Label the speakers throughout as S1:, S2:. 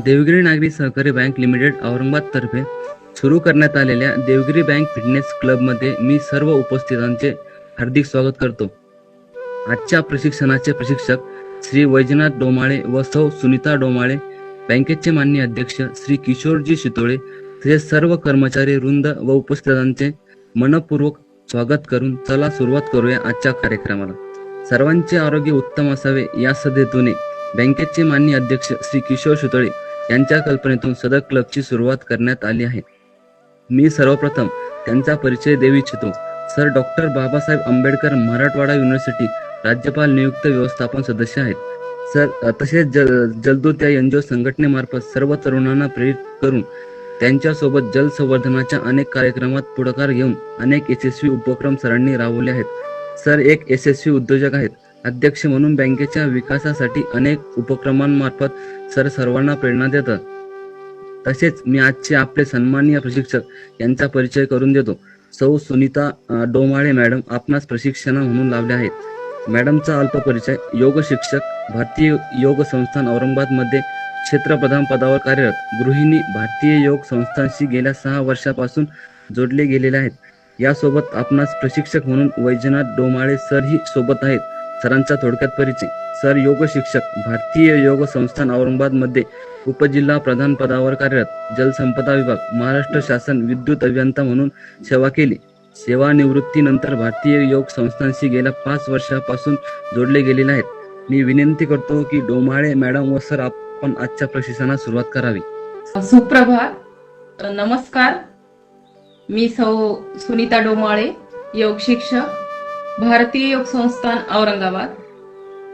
S1: देवगिरी नागरी सहकारी bank limited Aurangabad तर्फे सुरू करण्यात आलेल्या देवगिरी बँक फिटनेस क्लब मध्ये मी सर्व उपस्थितांचे हार्दिक स्वागत करतो। आजच्या प्रशिक्षणाचे प्रशिक्षक श्री वैजनाथ डोमाळे व सौ सुनीता डोमाळे, बँकेचे माननीय अध्यक्ष श्री किशोरजी शितोळे, तसेच सर्व कर्मचारी वृंद व उपस्थितांचे मनपूर्वक स्वागत करून चला सुरुवात करूया आजच्या कार्यक्रमाला। सर्वांचे आरोग्य उत्तम असावे या सदेतूने बँकेचे माननीय अध्यक्ष श्री किशोर शितोळे यांच्या कल्पनेतून सदर क्लबची सुरुवात करण्यात आली आहे। मी सर्वप्रथम त्यांचा परिचय देऊ इच्छितो। Sir doctor Babasaheb Ambedkar Marathwada university राज्यपाल नियुक्त व्यवस्थापन सदस्य आहेत। सर तसेच जलदूत या एनजीओ संघटनेमार्फत सर्व तरुणांना प्रेरित करून त्यांच्यासोबत जल संवर्धनाच्या अनेक कार्यक्रमात पुढाकार घेऊन अनेक यशस्वी उपक्रम सरांनी राबवले आहेत। सर एक यशस्वी उद्योजक आहेत। अध्यक्ष म्हणून बँकेच्या विकासासाठी अनेक उपक्रमांमार्फत सर सर्वांना प्रेरणा देतात। तसेच मी आजचे आपले सन्माननीय प्रशिक्षक यांचा परिचय करून देतो। सौ सुनीता डोमाळे मॅडम आपणास प्रशिक्षण म्हणून लाभले आहेत। मॅडमचा अल्प परिचय, योग शिक्षक, भारतीय योग संस्थान औरंगाबाद मध्ये क्षेत्रप्रधान पदावर कार्यरत, गृहिणी, भारतीय योग संस्थांशी गेल्या 6 वर्षापासून जोडले गेलेले आहेत। यासोबत आपणास प्रशिक्षक म्हणून वैजनाथ डोमाळे सर ही सोबत आहेत। सरांचा थोडक्यात परिचय, सर योग शिक्षक, भारतीय योग संस्थान औरंगाबाद मध्ये उपजिल्हा प्रधान पदावर कार्यरत, जलसंपदा विभाग, महाराष्ट्र शासन विद्युत अभियंता म्हणून सेवा केली। सेवानिवृत्तीनंतर भारतीय योग संस्थांशी गेल्या 5 वर्षापासून जोडले गेलेले आहेत। मी विनंती करतो की डोमाळे मॅडम व सर आपण आजच्या प्रशिक्षणास सुरुवात करावी।
S2: सुप्रभात, नमस्कार। मी सौ सुनीता डोमाळे, योग शिक्षक, भारतीय योग संस्थान औरंगाबाद,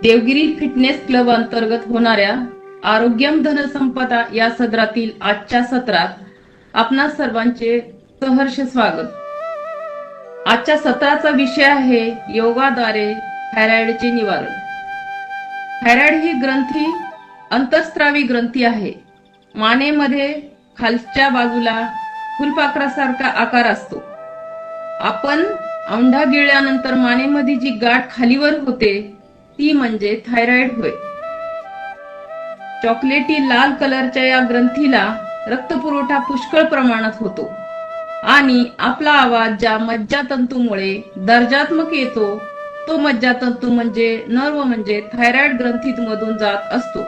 S2: देवगिरी फिटनेस क्लब अंतर्गत होणाऱ्या आरोग्यम धनसंपदा या सदरातील आजच्या सत्रात आपणा सर्वांचे सहर्ष स्वागत। आजच्या सत्राचा विषय आहे योगाद्वारे थायरॉइडचे निवारण। थायरॉइड ही ग्रंथी अंतःस्रावी ग्रंथी आहे। मानेमध्ये खालच्या बाजूला फुलपाखरासारखा आकार असतो। आपण औंढा गिळल्यानंतर मानेमध्ये जी गाठ खालीवर होते ती म्हणजे थायरॉइड होय। चॉकलेटी लाल कलरच्या या ग्रंथीला रक्तपुरवठा पुष्कळ प्रमाणात होतो आणि आपला आवाज ज्या मज्जातंतूमुळे दर्जात्मक येतो तो मज्जातंतू म्हणजे नर्व म्हणजे थायरॉइड ग्रंथीमधून जात असतो।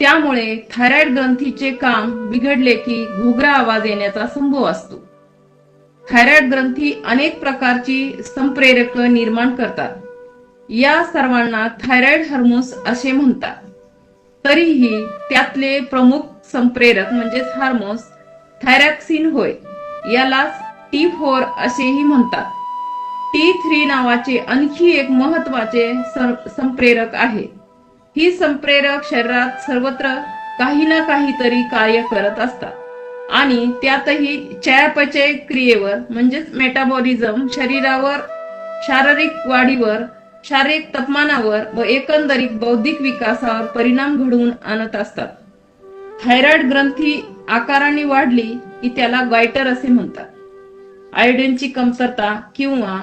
S2: त्यामुळे थायरॉइड ग्रंथीचे काम बिघडले की घुगरा आवाज येण्याचा संभव असतो। थायरॉइड ग्रंथी अनेक प्रकारची संप्रेरक निर्माण करतात। या सर्वांना थायरॉइड हार्मोन्स असे म्हणतात। तरीही त्यातले प्रमुख संप्रेरक म्हणजे हार्मोन्स थायरॉक्सिन होय। याला T4 असेही म्हणतात। T3 नावाचे आणखी एक महत्वाचे संप्रेरक आहे। ही संप्रेरक शरीरात सर्वत्र काही ना काहीतरी कार्य करत असतात आणि त्यातही चयापचय क्रियेवर म्हणजेच मेटाबॉलिझम, शरीरावर, शारीरिक वाढीवर, शारीरिक तापमानावर व एकंदरीत बौद्धिक विकासावर परिणाम घडवून आणत असतात। थायरॉइड ग्रंथी आकाराने वाढली की त्याला गायटर असे म्हणतात। आयोडीनची कमतरता किंवा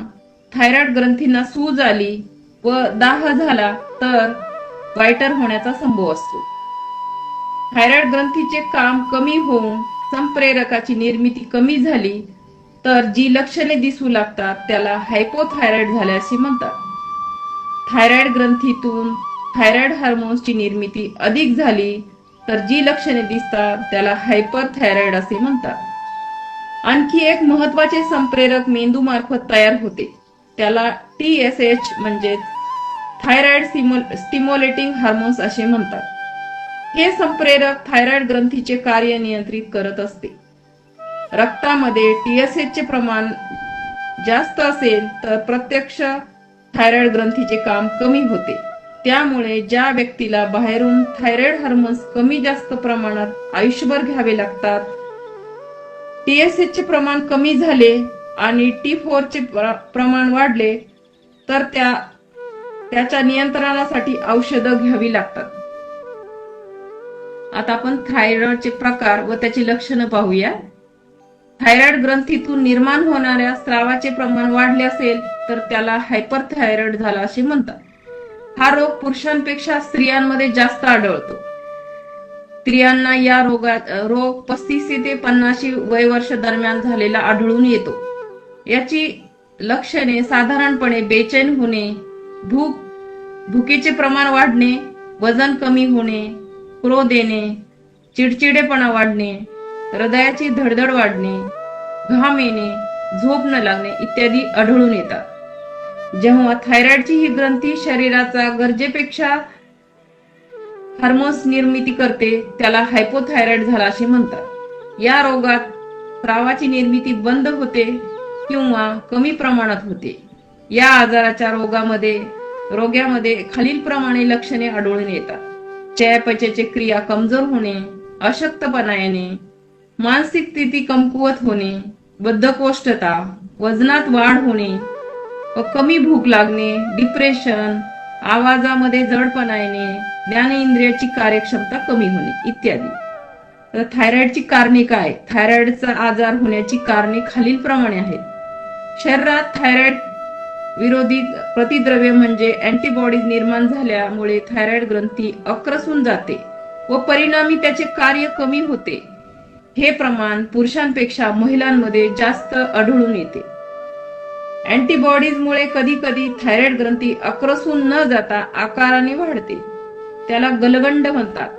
S2: थायरॉइड ग्रंथींना सूज आली व दाह झाला तर गायटर होण्याचा संभव असतो। थायरॉइड ग्रंथीचे काम कमी होऊन संप्रेरकाची निर्मिती कमी झाली तर जी लक्षणे दिसू लागतात त्याला हायपोथायरॉइड झाले असे म्हणतात। थायरॉइड ग्रंथीतून थायरॉइड हार्मोन्सची निर्मिती अधिक झाली तर जी लक्षणे दिसतात त्याला हायपरथायरॉइड असे म्हणतात। आणखी एक महत्वाचे संप्रेरक मेंदू मार्फत तयार होते, त्याला TSH म्हणजे थायरॉइड स्टिम्युलेटिंग हार्मोन्स असे म्हणतात। हे संप्रेरक थायरॉइड ग्रंथीचे कार्य नियंत्रित करत असते। रक्तामध्ये TSH चे प्रमाण जास्त असेल तर प्रत्यक्ष थायरॉइड ग्रंथीचे काम कमी होते। त्यामुळे ज्या व्यक्तीला बाहेरून थायरॉइड हार्मोन्स कमी जास्त प्रमाणात आयुष्यभर घ्यावे लागतात, TSH चे प्रमाण कमी झाले आणि T4 चे प्रमाण वाढले तर त्याच्या नियंत्रणासाठी औषधं घ्यावी लागतात। आता आपण थायरॉइडचे प्रकार व त्याची लक्षणं पाहूया। थायरॉइड ग्रंथीतून निर्माण होणाऱ्या स्रावाचे प्रमाण वाढले असेल तर त्याला हायपरथायरॉइड झाला असे म्हणतात। हा रोग पुरुषांपेक्षा स्त्रियांमध्ये जास्त आढळतो। स्त्रियांना या रोग 35 ते 50 वय वर्ष दरम्यान झालेला आढळून येतो. याची लक्षणे साधारणपणे बेचैन होणे, भुकेचे प्रमाण वाढणे, वजन कमी होणे, क्रोध येणे, चिडचिडेपणा वाढणे, हृदयाची धडधड वाढणे, घाम येणे, झोप न लागणे इत्यादी आढळून येतात. जेव्हा थायरॉइडची ही ग्रंथी शरीराचा गरजेपेक्षा हार्मोन्स निर्मिती करते त्याला हायपोथायरॉइड झाला असे म्हणतात. या रोगात स्रावाची निर्मिती बंद होते किंवा कमी प्रमाणात होते. या आजाराच्या रोग्यामध्ये खालीलप्रमाणे लक्षणे आढळून येतात. चयापचयाची क्रिया कमजोर होणे, अशक्तपणा येणे, मानसिक स्थिती कमकुवत होणे, बद्धकोष्ठता, वजनात वाढ होणे, कमी भूक लागणे, डिप्रेशन, आवाजामध्ये जडपणा येणे, ज्ञानेंद्रियाची कार्यक्षमता कमी होणे इत्यादी. तर थायरॉइडची कारणे काय? थायरॉइडचा आजार होण्याची कारणे खालीलप्रमाणे आहेत. शरीरात थायरॉइड विरोधी प्रतिद्रव्य म्हणजे अँटीबॉडीज निर्माण झाल्यामुळे थायरॉइड ग्रंथी आक्रसून जाते व परिणामी त्याचे कार्य कमी होते. हे प्रमाण पुरुषांपेक्षा महिलांमध्ये जास्त आढळून येते. अँटीबॉडीज मुळे कधी कधी थायरॉइड ग्रंथी आक्रसून न जाता आकाराने वाढते. त्याला गलगंड म्हणतात.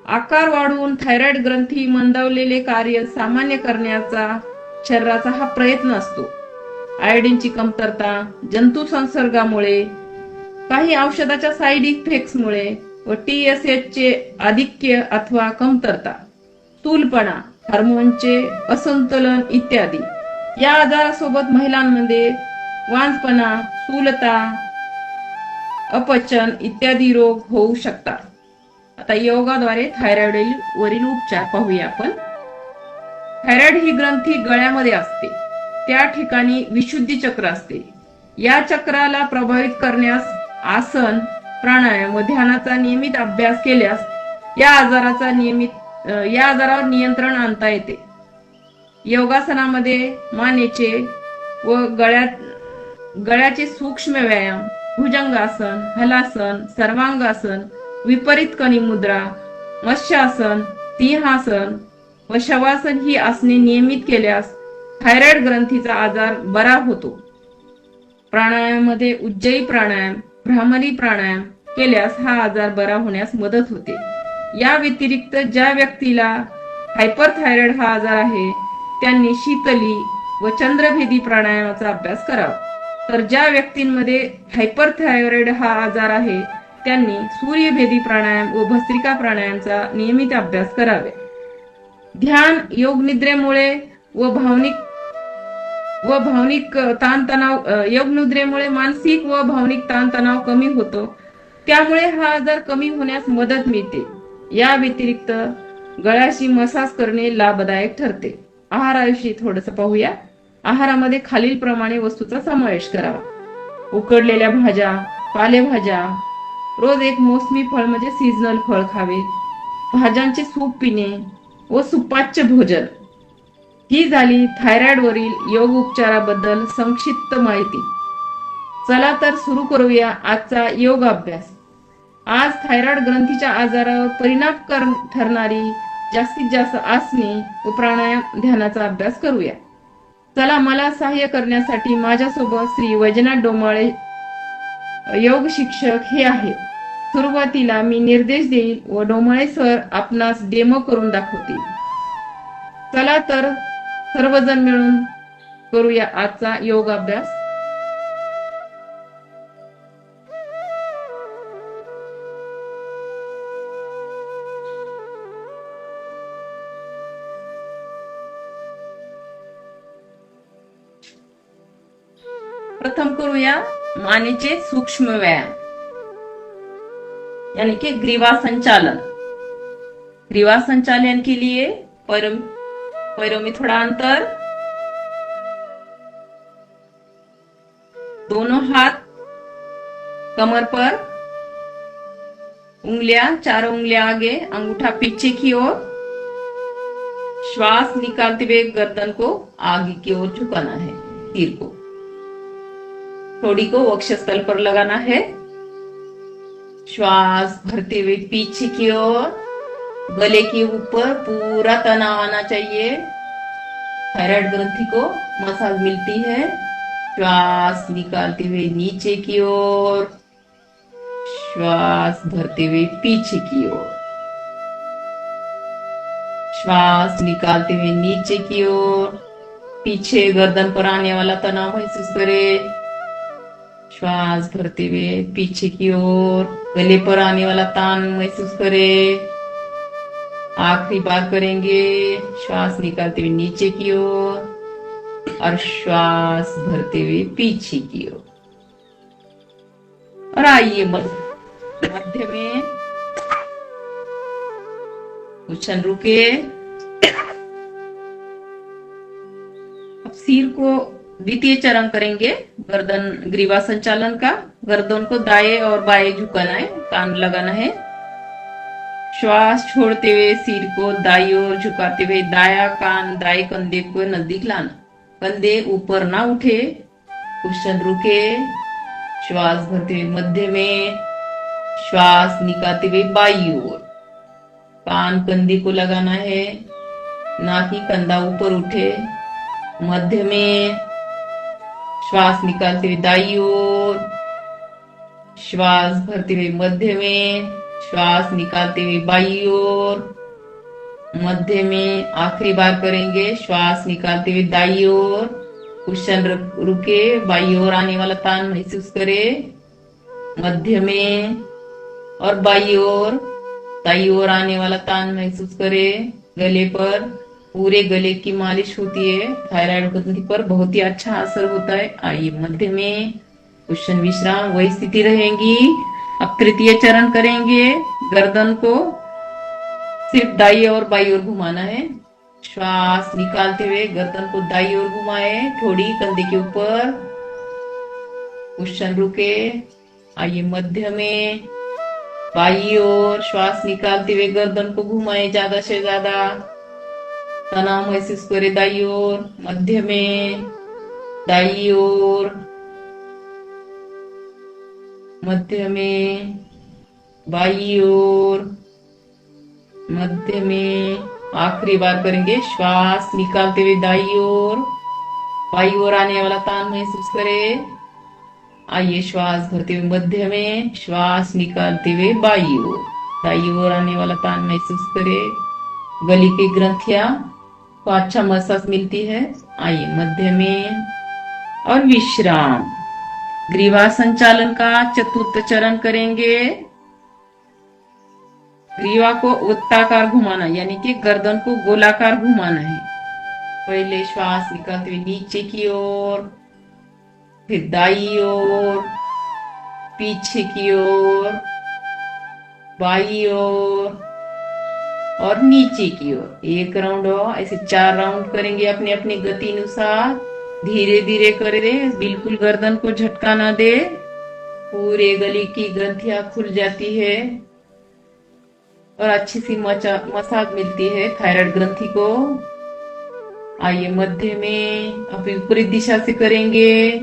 S2: आकार वाढवून थायरॉइड ग्रंथी मंदावलेले कार्य सामान्य करण्याचा शरीराचा हा प्रयत्न असतो. आयोडीनची कमतरता, जंतू संसर्गामुळे, काही औषधाच्या साईड इफेक्ट्समुळे व TSH चे आधिक्य अथवा कमतरता, स्थूलपणा, हार्मोनचे असंतुलन इत्यादी. या आजारासोबत महिलांमध्ये वांजपणा, स्थूलता, अपचन इत्यादी रोग होऊ शकतात. आता योगाद्वारे थायरॉइड वरील उपचार पाहूया आपण. थायरॉइड ही ग्रंथी गळ्यामध्ये असते. त्या ठिकाणी विशुद्धी चक्र असते. या चक्राला प्रभावित करण्यास आसन, प्राणायाम व ध्यानाचा नियमित अभ्यास केल्यास या आजारावर नियंत्रण आणता येते. योगासनामध्ये मानेचे व गळ्याचे सूक्ष्म व्यायाम, भुजंगासन, हलासन, सर्वांगासन, विपरीत कणी मुद्रा, मत्स्यासन, सिंहासन व शवासन ही आसने नियमित केल्यास थायरॉइड ग्रंथीचा आजार बरा होतो. प्राणायामामध्ये उज्जयी प्राणायाम, भ्रामरी प्राणायाम केल्यास हा आजार बरा होण्यास मदत होते. या व्यतिरिक्त ज्या व्यक्तीला हायपरथायरॉइड हा आजार आहे त्यांनी शीतली व चंद्रभेदी प्राणायामाचा अभ्यास करावा. तर ज्या व्यक्तींमध्ये हायपरथायरॉइड हा आजार आहे त्यांनी सूर्यभेदी प्राणायाम व भस्त्रिका प्राणायामचा नियमित अभ्यास करावे. ध्यान, योग निद्रेमुळे व भावनिक ताणतणाव, योग निद्रेमुळे मानसिक व भावनिक ताणतणाव कमी होतो. त्यामुळे हा आजार कमी होण्यास मदत मिळते. या व्यतिरिक्त गळ्याशी मसाज करणे लाभदायक ठरते. आहाराविषयी थोडंसं पाहूया. आहारामध्ये खालील प्रमाणे वस्तूचा समावेश करावा. उकडलेल्या भाज्या, पालेभाज्या, रोज एक मोसमी फळ म्हणजे सीझनल फळ खावे, भाज्यांचे सूप पिणे व सुपाच्य भोजन. ही झाली थायरॉइड वरील योग उपचाराबद्दल संक्षिप्त माहिती. चला तर सुरू करूया आजचा योग अभ्यास. आज थायरॉइड ग्रंथीच्या आजारावर परिणाम ठरणारी जास्तीत जास्त आसने व प्राणायाम, ध्यानाचा अभ्यास करूया. चला, मला सहाय्य करण्यासाठी माझ्यासोबत श्री वैजनाथ डोमाळे योग शिक्षक हे आहेत. सुरुवातीला मी निर्देश देईल व डोमाळे सर आपणास डेमो करून दाखवतील. चला तर सर्वजण मिळून करूया आजचा योग अभ्यास. प्रथम करूया मानेचे सूक्ष्म व्यायाम यानी कि ग्रीवा संचालन. ग्रीवा संचालन के लिए पैरों में थोड़ा अंतर, दोनों हाथ कमर पर, चारों उंगलियां आगे, अंगूठा पीछे की ओर, श्वास निकालते हुए गर्दन को आगे की ओर झुकाना है, सिर को, थोड़ी को वक्षस्थल पर लगाना है, श्वास भरते हुए पीछे की ओर, गले के ऊपर पूरा तनाव आना चाहिए। थायराइड ग्रंथि को मसाज मिलती है। श्वास निकालते हुए नीचे की ओर, श्वास भरते हुए पीछे की ओर, श्वास निकालते हुए नीचे की ओर, पीछे गर्दन पर आने वाला तनाव महसूस करें। श्वास भरते हुए पीछे की ओर, गले पर आने वाला तान महसूस करें। आखिरी बार करेंगे। श्वास निकालते हुए नीचे की ओर और श्वास भरते हुए पीछे की ओर। और आइए मध्य में कुशन रुके। अब सिर को द्वितीय चरण करेंगे गर्दन ग्रीवा संचालन का। गर्दन को दाएं और बाएं झुकाना है, कान लगाना है। श्वास छोड़ते हुए सिर को दाईं ओर झुकाते हुए दाया कान दाएं कंधे को नजदीक लाना। कंधे ऊपर ना उठे। कुशन रुके। श्वास भरते हुए मध्य में, श्वास निकालते हुए बाईं ओर। कान कंधे को लगाना है, ना कि कंधा ऊपर उठे। मध्य में श्वास निकालते हुए दाईं ओर, श्वास भरते हुए मध्य में, श्वास निकालते हुए बाईं ओर। मध्य में आखिरी बार करेंगे। श्वास निकालते हुए दाईं ओर। कुशन रुके। बाईं ओर आने वाला तान महसूस करें। मध्य में और बाईं ओर, दाईं ओर आने वाला तान महसूस करें। गले पर पूरे गले की मालिश होती है। थायराइड ग्रंथि पर बहुत ही अच्छा असर होता है। आइए मध्य में कुशन विश्राम, वही स्थिति रहेगी। अब तृतीय चरण करेंगे। गर्दन को सिर्फ दाईं और बाईं ओर घुमाना है। श्वास निकालते हुए गर्दन को दाईं ओर घुमाए, थोड़ी कंधे के ऊपर। कुशन रुके। आइए मध्य में बाईं ओर, श्वास निकालते हुए गर्दन को घुमाए ज्यादा से ज्यादा। तनाव महसूस करे दाईं ओर। मध्य में, दाईं ओर, मध्य में, बाईं ओर, मध्य में। आखिरी बार करेंगे। श्वास निकालते हुए दाईं ओर, बाईं ओर आने वाला तान महसूस करें। आइए श्वास भरते हुए मध्य में, श्वास निकालते हुए बाईं ओर, दाईं ओर आने वाला तान महसूस करें। गले की ग्रंथियां को अच्छा मसाज मिलती है। आइए मध्य में और विश्राम। ग्रीवा संचालन का चतुर्थ चरण करेंगे। ग्रीवा को वृत्ताकार घुमाना, यानी कि गर्दन को गोलाकार घुमाना है। पहले श्वास निकालते हुए नीचे की ओर, फिर दाईं ओर, पीछे की ओर, बाईं ओर और नीचे की ओर। एक राउंड हो, ऐसे 4 राउंड करेंगे अपनी अपनी गति अनुसार। धीरे धीरे करें, बिल्कुल गर्दन को झटका ना दे। पूरे गले की ग्रंथियां खुल जाती है और अच्छी सी मसाज मिलती है थायराइड ग्रंथि को। आइए मध्य में अब विपरीत दिशा से करेंगे।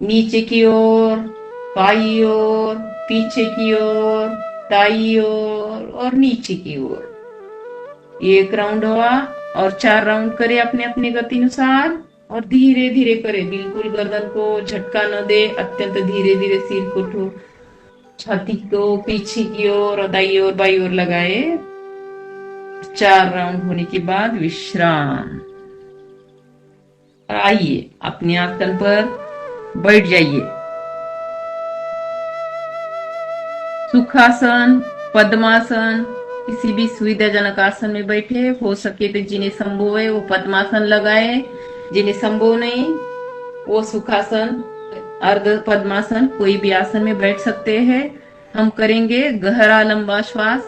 S2: नीचे की ओर, बाईं ओर, पीछे की ओर, दाईं ओर और नीचे की ओर। एक राउंड हुआ और 4 राउंड करें अपने अपने गति अनुसार और धीरे धीरे करें। बिल्कुल गर्दन को झटका न दे। अत्यंत धीरे धीरे सिर को, छाती को पीछे की ओर और दाईं ओर बाईं ओर लगाए। 4 राउंड होने के बाद विश्राम। और आइए अपने आसन पर बैठ जाइए। सुखासन, पद्मासन, किसी भी सुविधाजनक आसन में बैठे। हो सके तो जिन्हें संभव है वो पद्मासन लगाए, जिन्हें संभव नहीं वो सुखासन, अर्ध पद्मासन, कोई भी आसन में बैठ सकते हैं। हम करेंगे गहरा लंबा श्वास।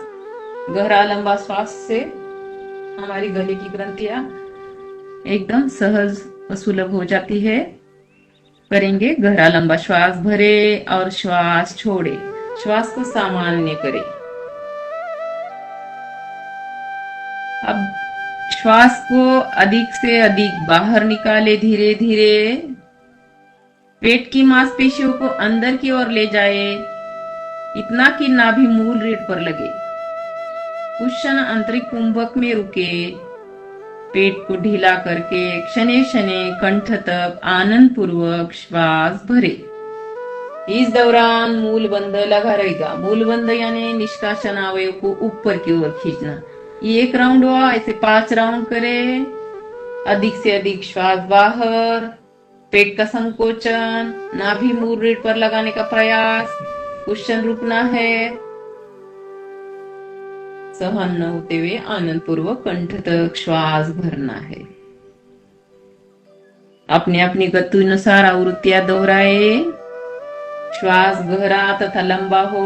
S2: गहरा लंबा श्वास से हमारी गले की ग्रंथियां एकदम सहज और सुलभ हो जाती है। करेंगे गहरा लंबा श्वास भरे और श्वास छोड़े। श्वास को सामान्य करें। अब श्वास को अधिक से अधिक बाहर निकाले धीरे धीरे। पेट की मांसपेशियों को अंदर की ओर ले जाए, इतना कि नाभि मूल रीढ़ पर लगे। कुशन आंतरिक कुंभक में रुके, पेट को ढीला करके क्षणे क्षणे कंठ तक आनंद पूर्वक श्वास भरे। इस दौरान मूल बंद लगा रहेगा। मूल बंद यानी निष्कासन अवयव को ऊपर की ओर खींचना। ये 1 राउंड हुआ, ऐसे 5 राउंड करे। अधिक से अधिक श्वास बाहर, पेट का संकोचन, नाभि मूल रीढ़ पर लगाने का प्रयास, कुशन रुकना है। सहन न होते हुए आनंद पूर्वक कंठ तक श्वास भरना है। अपने अपनी गति अनुसार आवृत्तियां दोहराए। श्वास गहरा तथा लंबा हो,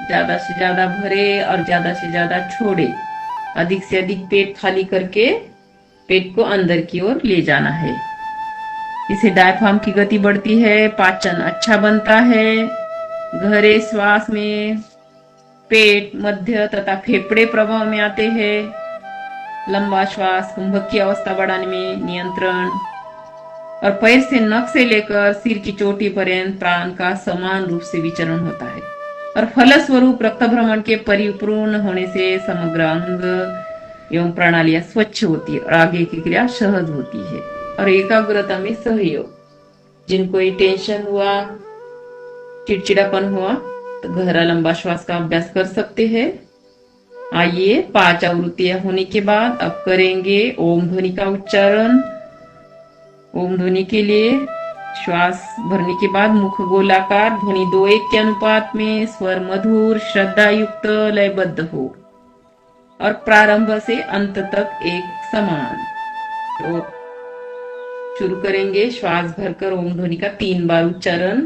S2: ज्यादा से ज्यादा भरे और ज्यादा से ज्यादा छोड़े। अधिक से अधिक पेट खाली करके पेट को अंदर की ओर ले जाना है। इससे डायफ्राम की गति बढ़ती है, पाचन अच्छा बनता है। गहरे श्वास में पेट, मध्य तथा फेफड़े प्रभाव में आते हैं। लंबा श्वास कुंभक की अवस्था बढ़ाने में नियंत्रण। और पैर से नख से लेकर सिर की चोटी पर्यंत प्राण का समान रूप से विचरण होता है और फलस्वरूप रक्त भ्रमण के परिपूर्ण होने से समग्र अंग एवं प्रणालियां स्वच्छ होती है और आगे की क्रिया सहज होती है और एकाग्रता में सहयोग। जिनको ये टेंशन हुआ, चिड़चिड़ापन हुआ, तो गहरा लंबा श्वास का अभ्यास कर सकते हैं। आइए 5 आवृत्तियां होने के बाद अब करेंगे ओम ध्वनि का उच्चारण। ओम ध्वनि के लिए श्वास भरने के बाद मुख गोलाकार, ध्वनि 2:1 के अनुपात में, स्वर मधुर श्रद्धा युक्त लयबद्ध हो और प्रारंभ से अंत तक एक समान। तो शुरू करेंगे श्वास भरकर ओम ध्वनि का 3 बार उच्चारण।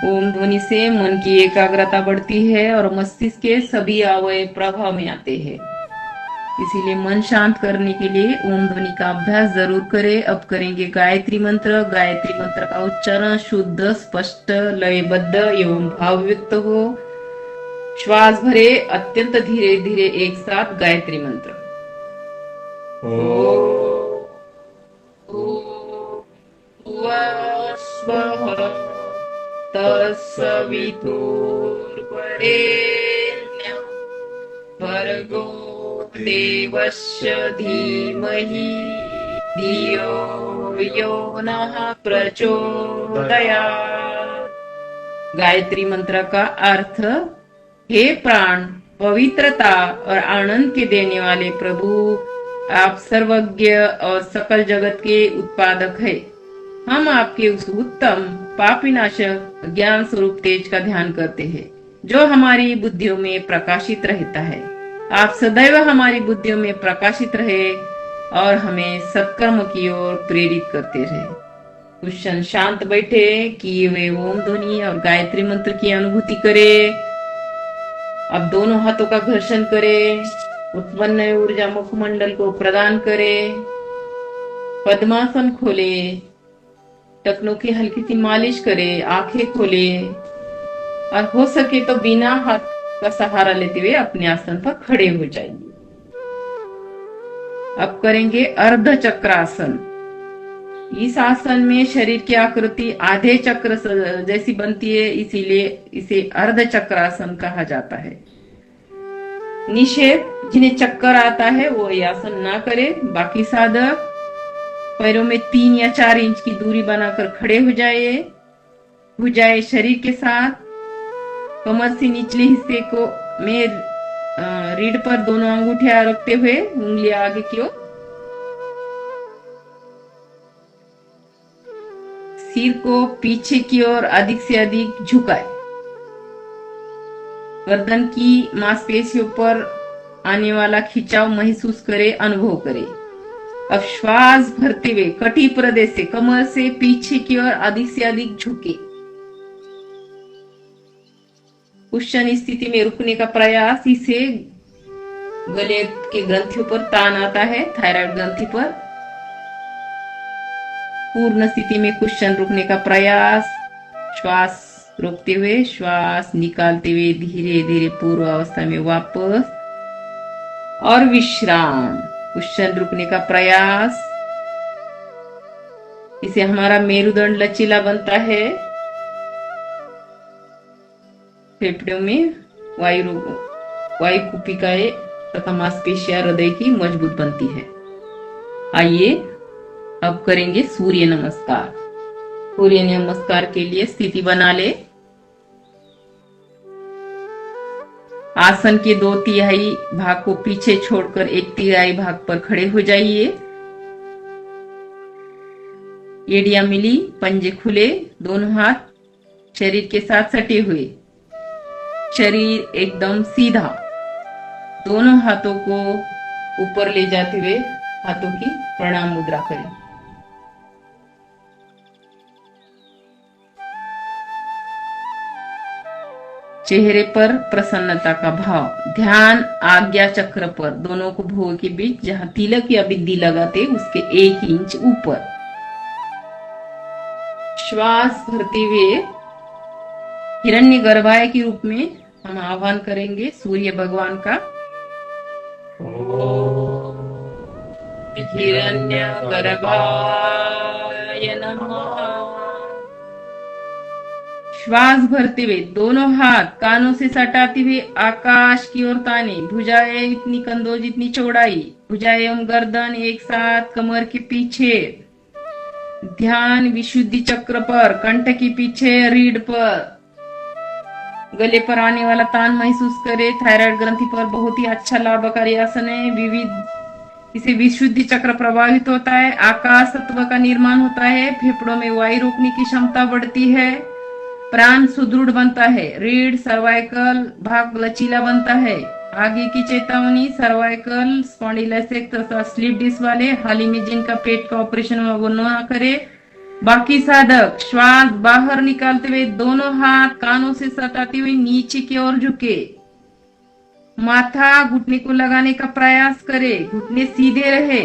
S2: ओम ध्वनि से मन की एकाग्रता बढ़ती है और मस्तिष्क के सभी अवयव प्रभाव में आते हैं। इसीलिए मन शांत करने के लिए ओम ध्वनि का अभ्यास जरूर करें। अब करेंगे गायत्री मंत्र। गायत्री मंत्र का उच्चारण शुद्ध, स्पष्ट, लयबद्ध एवं भावयुक्त हो। श्वास भरे, अत्यंत धीरे धीरे एक साथ गायत्री मंत्र। तत्सवितुर्वरेण्यं भर्गो देवस्य धीमहि धियो यो नः प्रचोदयात्। गायत्री मंत्र का अर्थ, हे प्राण, पवित्रता और आनंद के देने वाले प्रभु, आप सर्वज्ञ और सकल जगत के उत्पादक है। हम आपके उस उत्तम पापविनाशक ज्ञान स्वरूप तेज का ध्यान करते हैं जो हमारी बुद्धियों में प्रकाशित रहता है। आप सदैव हमारी बुद्धियों में प्रकाशित रहे और हमें सत्कर्म की ओर प्रेरित करते रहे। कुछ क्षण शांत बैठे, किए हुए ओम ध्वनि और गायत्री मंत्र की अनुभूति करे। अब दोनों हाथों का घर्षण करे, उत्पन्न ऊर्जा मुखमंडल को प्रदान करे। पद्मासन खोले, टखनों की हल्की सी मालिश करे, आंखें खोले और हो सके तो बिना हाथ का सहारा लेते हुए अपने आसन पर खड़े हो जाइए। अब करेंगे अर्ध चक्रासन। इस आसन में शरीर की आकृति आधे चक्र जैसी बनती है, इसीलिए इसे अर्ध चक्रासन कहा जाता है। निषेध, जिन्हें चक्कर आता है वो ये आसन ना करे। बाकी साधक पैरों में 3 या 4 इंच की दूरी बनाकर खड़े हो जाए। भुजाएं शरीर के साथ, कमर से निचले हिस्से को में रीढ़ पर दोनों अंगूठियां रखते हुए उंगलियां आगे की ओर, सिर को पीछे की ओर अधिक से अधिक झुकाए। गर्दन की मांसपेशियों पर आने वाला खिंचाव महसूस करे, अनुभव करे। अब श्वास भरते हुए कटी प्रदेश से कमर से पीछे की ओर अधिक से अधिक झुके। कुशन स्थिति में रुकने का प्रयास, इसे गले के ग्रंथियों पर तान आता है, थायराइड ग्रंथि पर। पूर्ण स्थिति में कुशन रुकने का प्रयास, श्वास रोकते हुए श्वास निकालते हुए धीरे धीरे पूर्व अवस्था में वापस और विश्राम। कुशन रुकने का प्रयास, इसे हमारा मेरुदंड लचीला बनता है, फेफड़ों में वायु कुपिकाएं तथा मांसपेशियां हृदय की मजबूत बनती है। आइए अब करेंगे सूर्य नमस्कार। सूर्य नमस्कार के लिए स्थिति बना ले। आसन के 2/3 भाग को पीछे छोड़कर 1/3 भाग पर खड़े हो जाइए। एड़ियां मिली, पंजे खुले, दोनों हाथ शरीर के साथ सटे हुए, शरीर एकदम सीधा। दोनों हाथों को ऊपर ले जाते हुए हाथों की प्रणाम मुद्रा करें। चेहरे पर प्रसन्नता का भाव। ध्यान आज्ञा चक्र पर, दोनों को भुवों के बीच, जहां तिलक या बिंदी लगाते उसके 1 इंच ऊपर। श्वास भरते हुए हिरण्यगर्भाय के रूप में हम आह्वान करेंगे सूर्य भगवान का। हिरण्यगर्भाय नमः। श्वास भरते हुए दोनों हाथ कानों से सटाते हुए आकाश की ओर ताने। भुजाएं इतनी कंधों जितनी चौड़ाई, भुजाएं एवं गर्दन एक साथ कमर के पीछे। ध्यान विशुद्धि चक्र पर, कंठ के पीछे रीढ़ पर। गले पर आने वाला तान महसूस करे। थायराइड ग्रंथि पर बहुत ही अच्छा लाभकारी आसन है। इसे विशुद्धि चक्र प्रभावित होता है, आकाश तत्व का निर्माण होता है, फेफड़ों में वायु रोकने की क्षमता बढ़ती है, प्राण सुदृढ़ बनता है, रीढ़ सर्वाइकल भाग लचीला बनता है। आगे की चेतावनी, सर्वाइकल स्पॉन्डिलोसिस तथा स्लीप डिस्क वाले हाल ही में जिनका पेट का ऑपरेशन हुआ वो न करे। बाकी साधक श्वास बाहर निकालते हुए दोनों हाथ कानों से सटाते हुए नीचे की ओर झुके। माथा घुटने को लगाने का प्रयास करे, घुटने सीधे रहे।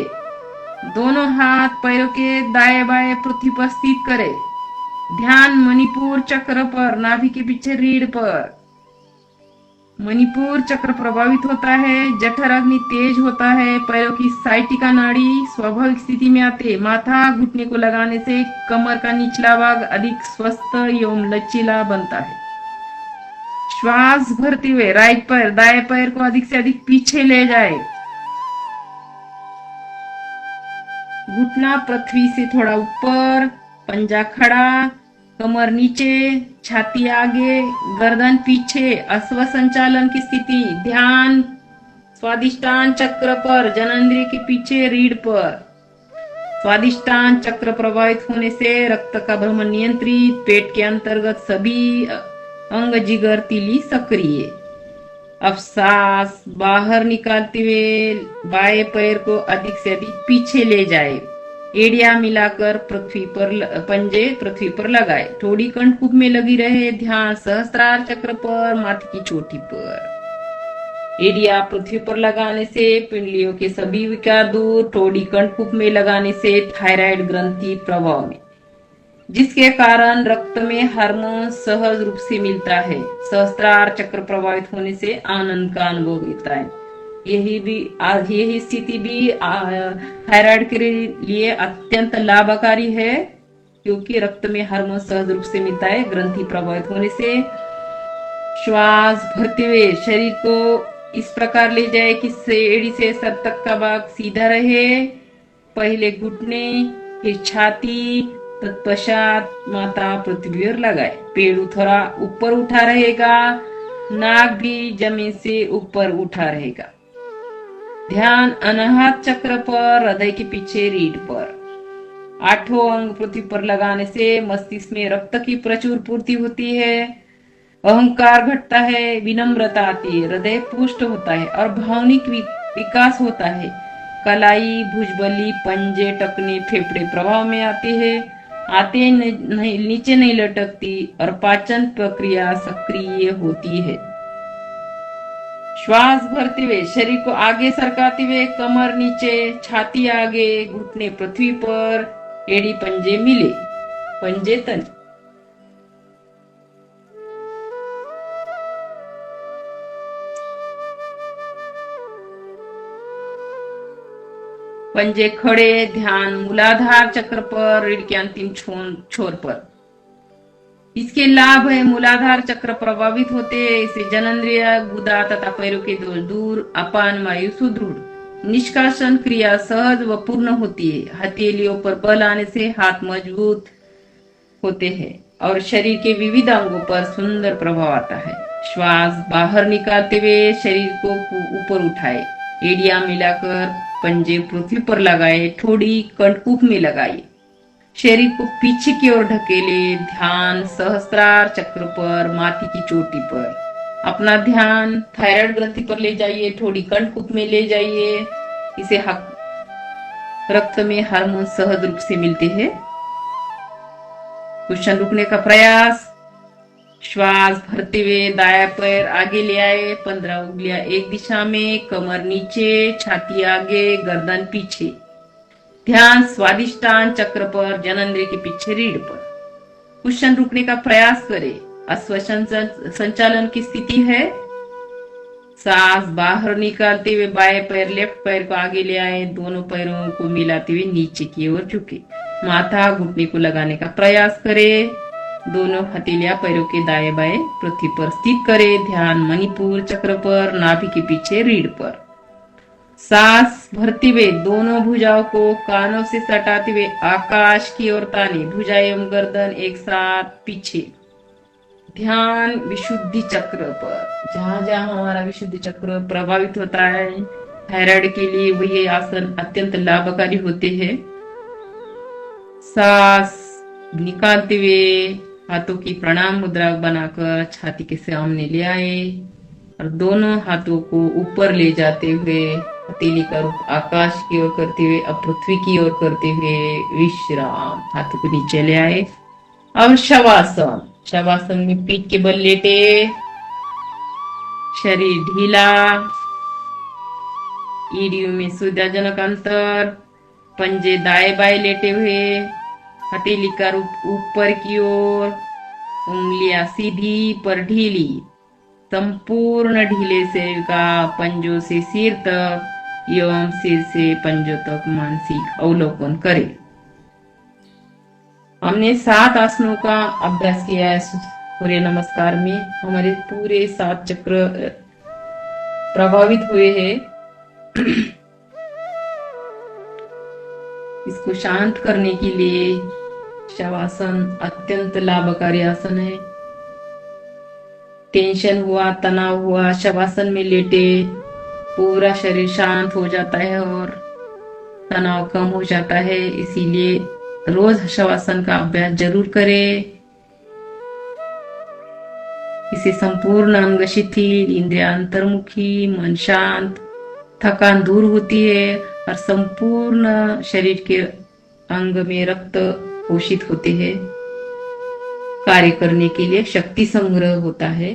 S2: दोनों हाथ पैरों के दाएं बाएं पृथ्वी पर स्थित करे। ध्यान मणिपुर चक्र पर, नाभि के पीछे रीढ़ पर। मणिपुर चक्र प्रभावित होता है, जठर अग्नि तेज होता है, पैरों की साइटिका नाड़ी स्वाभाविक स्थिति में आते। माथा घुटने को लगाने से कमर का निचला भाग अधिक स्वस्थ एवं लचीला बनता है। श्वास भरते हुए राइट पैर दाएं पैर को अधिक से अधिक पीछे ले जाए। घुटना पृथ्वी से थोड़ा ऊपर, पंजा खड़ा, कमर नीचे, छाती आगे, गर्दन पीछे, अश्व संचालन की स्थिति। ध्यान स्वादिष्टान चक्र पर, जननेंद्रिय के पीछे रीढ़ पर। स्वादिष्टान चक्र प्रभावित होने से रक्त का भ्रमण नियंत्रित, पेट के अंतर्गत सभी अंग जिगर तिली सक्रिय। अब सांस बाहर निकालते हुए बाएं पैर को अधिक से अधिक पीछे ले जाए। एड़ियां मिलाकर पंजे पृथ्वी पर लगाए। थोड़ी कंठकूप में लगी रहे। ध्यान सहस्त्रार चक्र पर, माथे की चोटी पर। एड़िया पृथ्वी पर लगाने से पिंडलियों के सभी विकार दूर। थोड़ी कंठकूप में लगाने से थायराइड ग्रंथि प्रभाव में, जिसके कारण रक्त में हार्मोन सहज रूप से मिलता है। सहस्त्रार चक्र प्रभावित होने से आनंद का अनुभव होता है। यही स्थिति भी थायराइड के लिए अत्यंत लाभकारी है, क्योंकि रक्त में हार्मोन सहज रूप से मिलता है ग्रंथि प्रभावित होने से। श्वास भरते हुए शरीर को इस प्रकार ले जाए कि एड़ी से सर तक का भाग सीधा रहे। पहले घुटने, फिर छाती, तत्पश्चात माथा पृथ्वी पर लगाए। पेड़ थोड़ा ऊपर उठा रहेगा, नाक भी जमीन से ऊपर उठा रहेगा। ध्यान अनाहत चक्र पर, हृदय के पीछे रीढ़ पर। आठों अंग पृथ्वी पर लगाने से मस्तिष्क में रक्त की प्रचुर पूर्ति होती है, अहंकार घटता है, विनम्रता आती है, हृदय पुष्ट होता है और भावनिक विकास होता है। कलाई, भुजबली, पंजे, टखने, फेफड़े प्रभाव में आते नहीं, नीचे नहीं लटकती और पाचन प्रक्रिया सक्रिय होती है। श्वास भरते हुए शरीर को आगे सरकाते हुए कमर नीचे, छाती आगे, घुटने पृथ्वी पर, एड़ी पंजे मिले, पंजे तन। पंजे खड़े, ध्यान मूलाधार चक्र पर, रीढ़ के अंतिम छोर पर। इसके लाभ है, मूलाधार चक्र प्रभावित होते हैं, इससे जननेंद्रिय, गुदा तथा पैरों के दोष दूर, अपान वायु सुदृढ़, निष्कासन क्रिया सहज व पूर्ण होती है। हथेलियों पर बल आने से हाथ मजबूत होते हैं और शरीर के विविध अंगों पर सुंदर प्रभाव आता है। श्वास बाहर निकालते हुए शरीर को ऊपर उठाए, एड़ियां मिलाकर पंजे पृथ्वी पर लगाए, थोड़ी कंठकूप में लगाए, शरीर को पीछे की ओर ढकेले, ध्यान सहस्त्रार चक्र पर, माथी की चोटी पर। अपना ध्यान थायराइड ग्रंथि पर ले जाइए, थोड़ी कंठकूप में ले जाइए, इसे रक्त में हार्मोन सहज रूप से मिलते हैं। क्वेश्चन रुकने का प्रयास। श्वास भरते हुए दाया पैर आगे ले आए, 15 उंगलियां एक दिशा में, कमर नीचे, छाती आगे, गर्दन पीछे। ध्यान स्वादिष्टान चक्र पर, जननेंद्रिय के पीछे रीढ़ पर। क्वेश्चन रुकने का प्रयास करें। अश्वसन संचालन की स्थिति है, सांस बाहर निकालते हुए बाएं पैर लेफ्ट पैर को आगे ले आए, दोनों पैरों को मिलाते हुए नीचे की ओर झुके, माथा घुटने को लगाने का प्रयास करें। दोनों हथेलियां पैरों के दाएं बाएं पृथ्वी पर स्थित करें। ध्यान मणिपुर चक्र पर, नाभि के पीछे रीढ़ पर। सांस भरते हुए दोनों भुजाओं को कानों से सटाते हुए आकाश की ओर ताने, भुजाएं एवं गर्दन एक साथ पीछे। ध्यान विशुद्धि चक्र पर, जहां जहां हमारा विशुद्धि चक्र प्रभावित होता है, थायराइड के लिए वही आसन अत्यंत लाभकारी होते हैं। सांस निकालते हुए हाथों की प्रणाम मुद्रा बनाकर छाती के सामने ले आए और दोनों हाथों को ऊपर ले जाते हुए हथेली का रुख आकाश की ओर करते हुए अब पृथ्वी की ओर करते हुए विश्राम, हाथों को नीचे ले आए। अब शवासन। शवासन में पीठ के बल लेटे, शरीर ढीला, एड़ियों में सुविधाजनक अंतर, पंजे दाएं बाएं लेटे हुए, हथेली का रुख ऊपर की ओर, उंगलियां सीधी पर ढीली, संपूर्ण ढीले सिर का पंजों से सिर तक एवं सिर से पंजों तक मानसिक अवलोकन करें। हमने 7 आसनों का अभ्यास किया है सूर्य नमस्कार में। हमारे पूरे 7 चक्र प्रभावित हुए हैं। इसको शांत करने के लिए शवासन अत्यंत लाभकारी आसन है। टेंशन हुआ, तनाव हुआ, शवासन में लेटे पूरा शरीर शांत हो जाता है और तनाव कम हो जाता है। इसीलिए रोज शवासन का अभ्यास जरूर करें। इसे संपूर्ण अंग शिथिल, इंद्रिया अंतर्मुखी, मन शांत, थकान दूर होती है और संपूर्ण शरीर के अंग में रक्त पोषित होते हैं। कार्य करने के लिए शक्ति संग्रह होता है।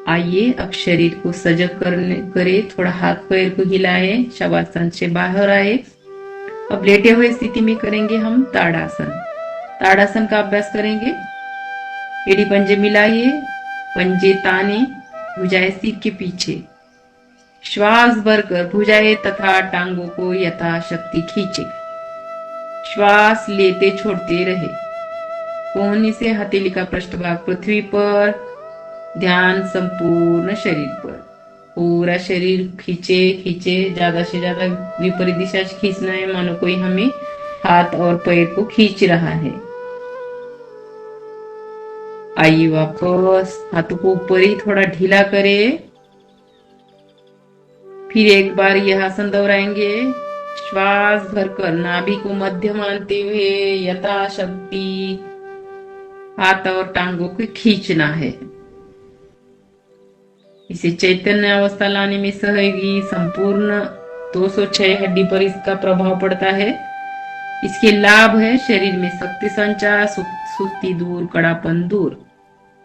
S2: आइए अब शरीर को सजग करे, थोड़ा हाथ पैर को हिलाए, शवासन से बाहर आए। अब लेटे हुए स्थिति में करेंगे हम ताड़ासन। ताड़ासन का अभ्यास करेंगे। एड़ी पंजे मिलाइए, पंजे ताने, भुजाएं सिर के पीछे, श्वास भरकर भुजाएं तथा टांगों को यथाशक्ति खींचे। श्वास लेते छोड़ते रहे। कोहनी से हथेली का पृष्ठभाग पृथ्वी पर, ध्यान संपूर्ण शरीर पर। पूरा शरीर खींचे खींचे, ज्यादा से ज्यादा विपरीत दिशा से खींचना है, मानो कोई हमें हाथ और पैर को खींच रहा है। आइए वापस हाथों को ऊपर ही थोड़ा ढीला करें। फिर एक बार यह आसन दोहराएंगे। श्वास भरकर नाभि को मध्य मानते हुए यथाशक्ति हाथ और टांगों को खींचना है। इसे चैतन्य अवस्था लाने में सहयोगी संपूर्ण 206 हड्डी पर इसका प्रभाव पड़ता है। इसके लाभ है शरीर में शक्ति संचार, सुस्ती दूर, कड़ापन दूर,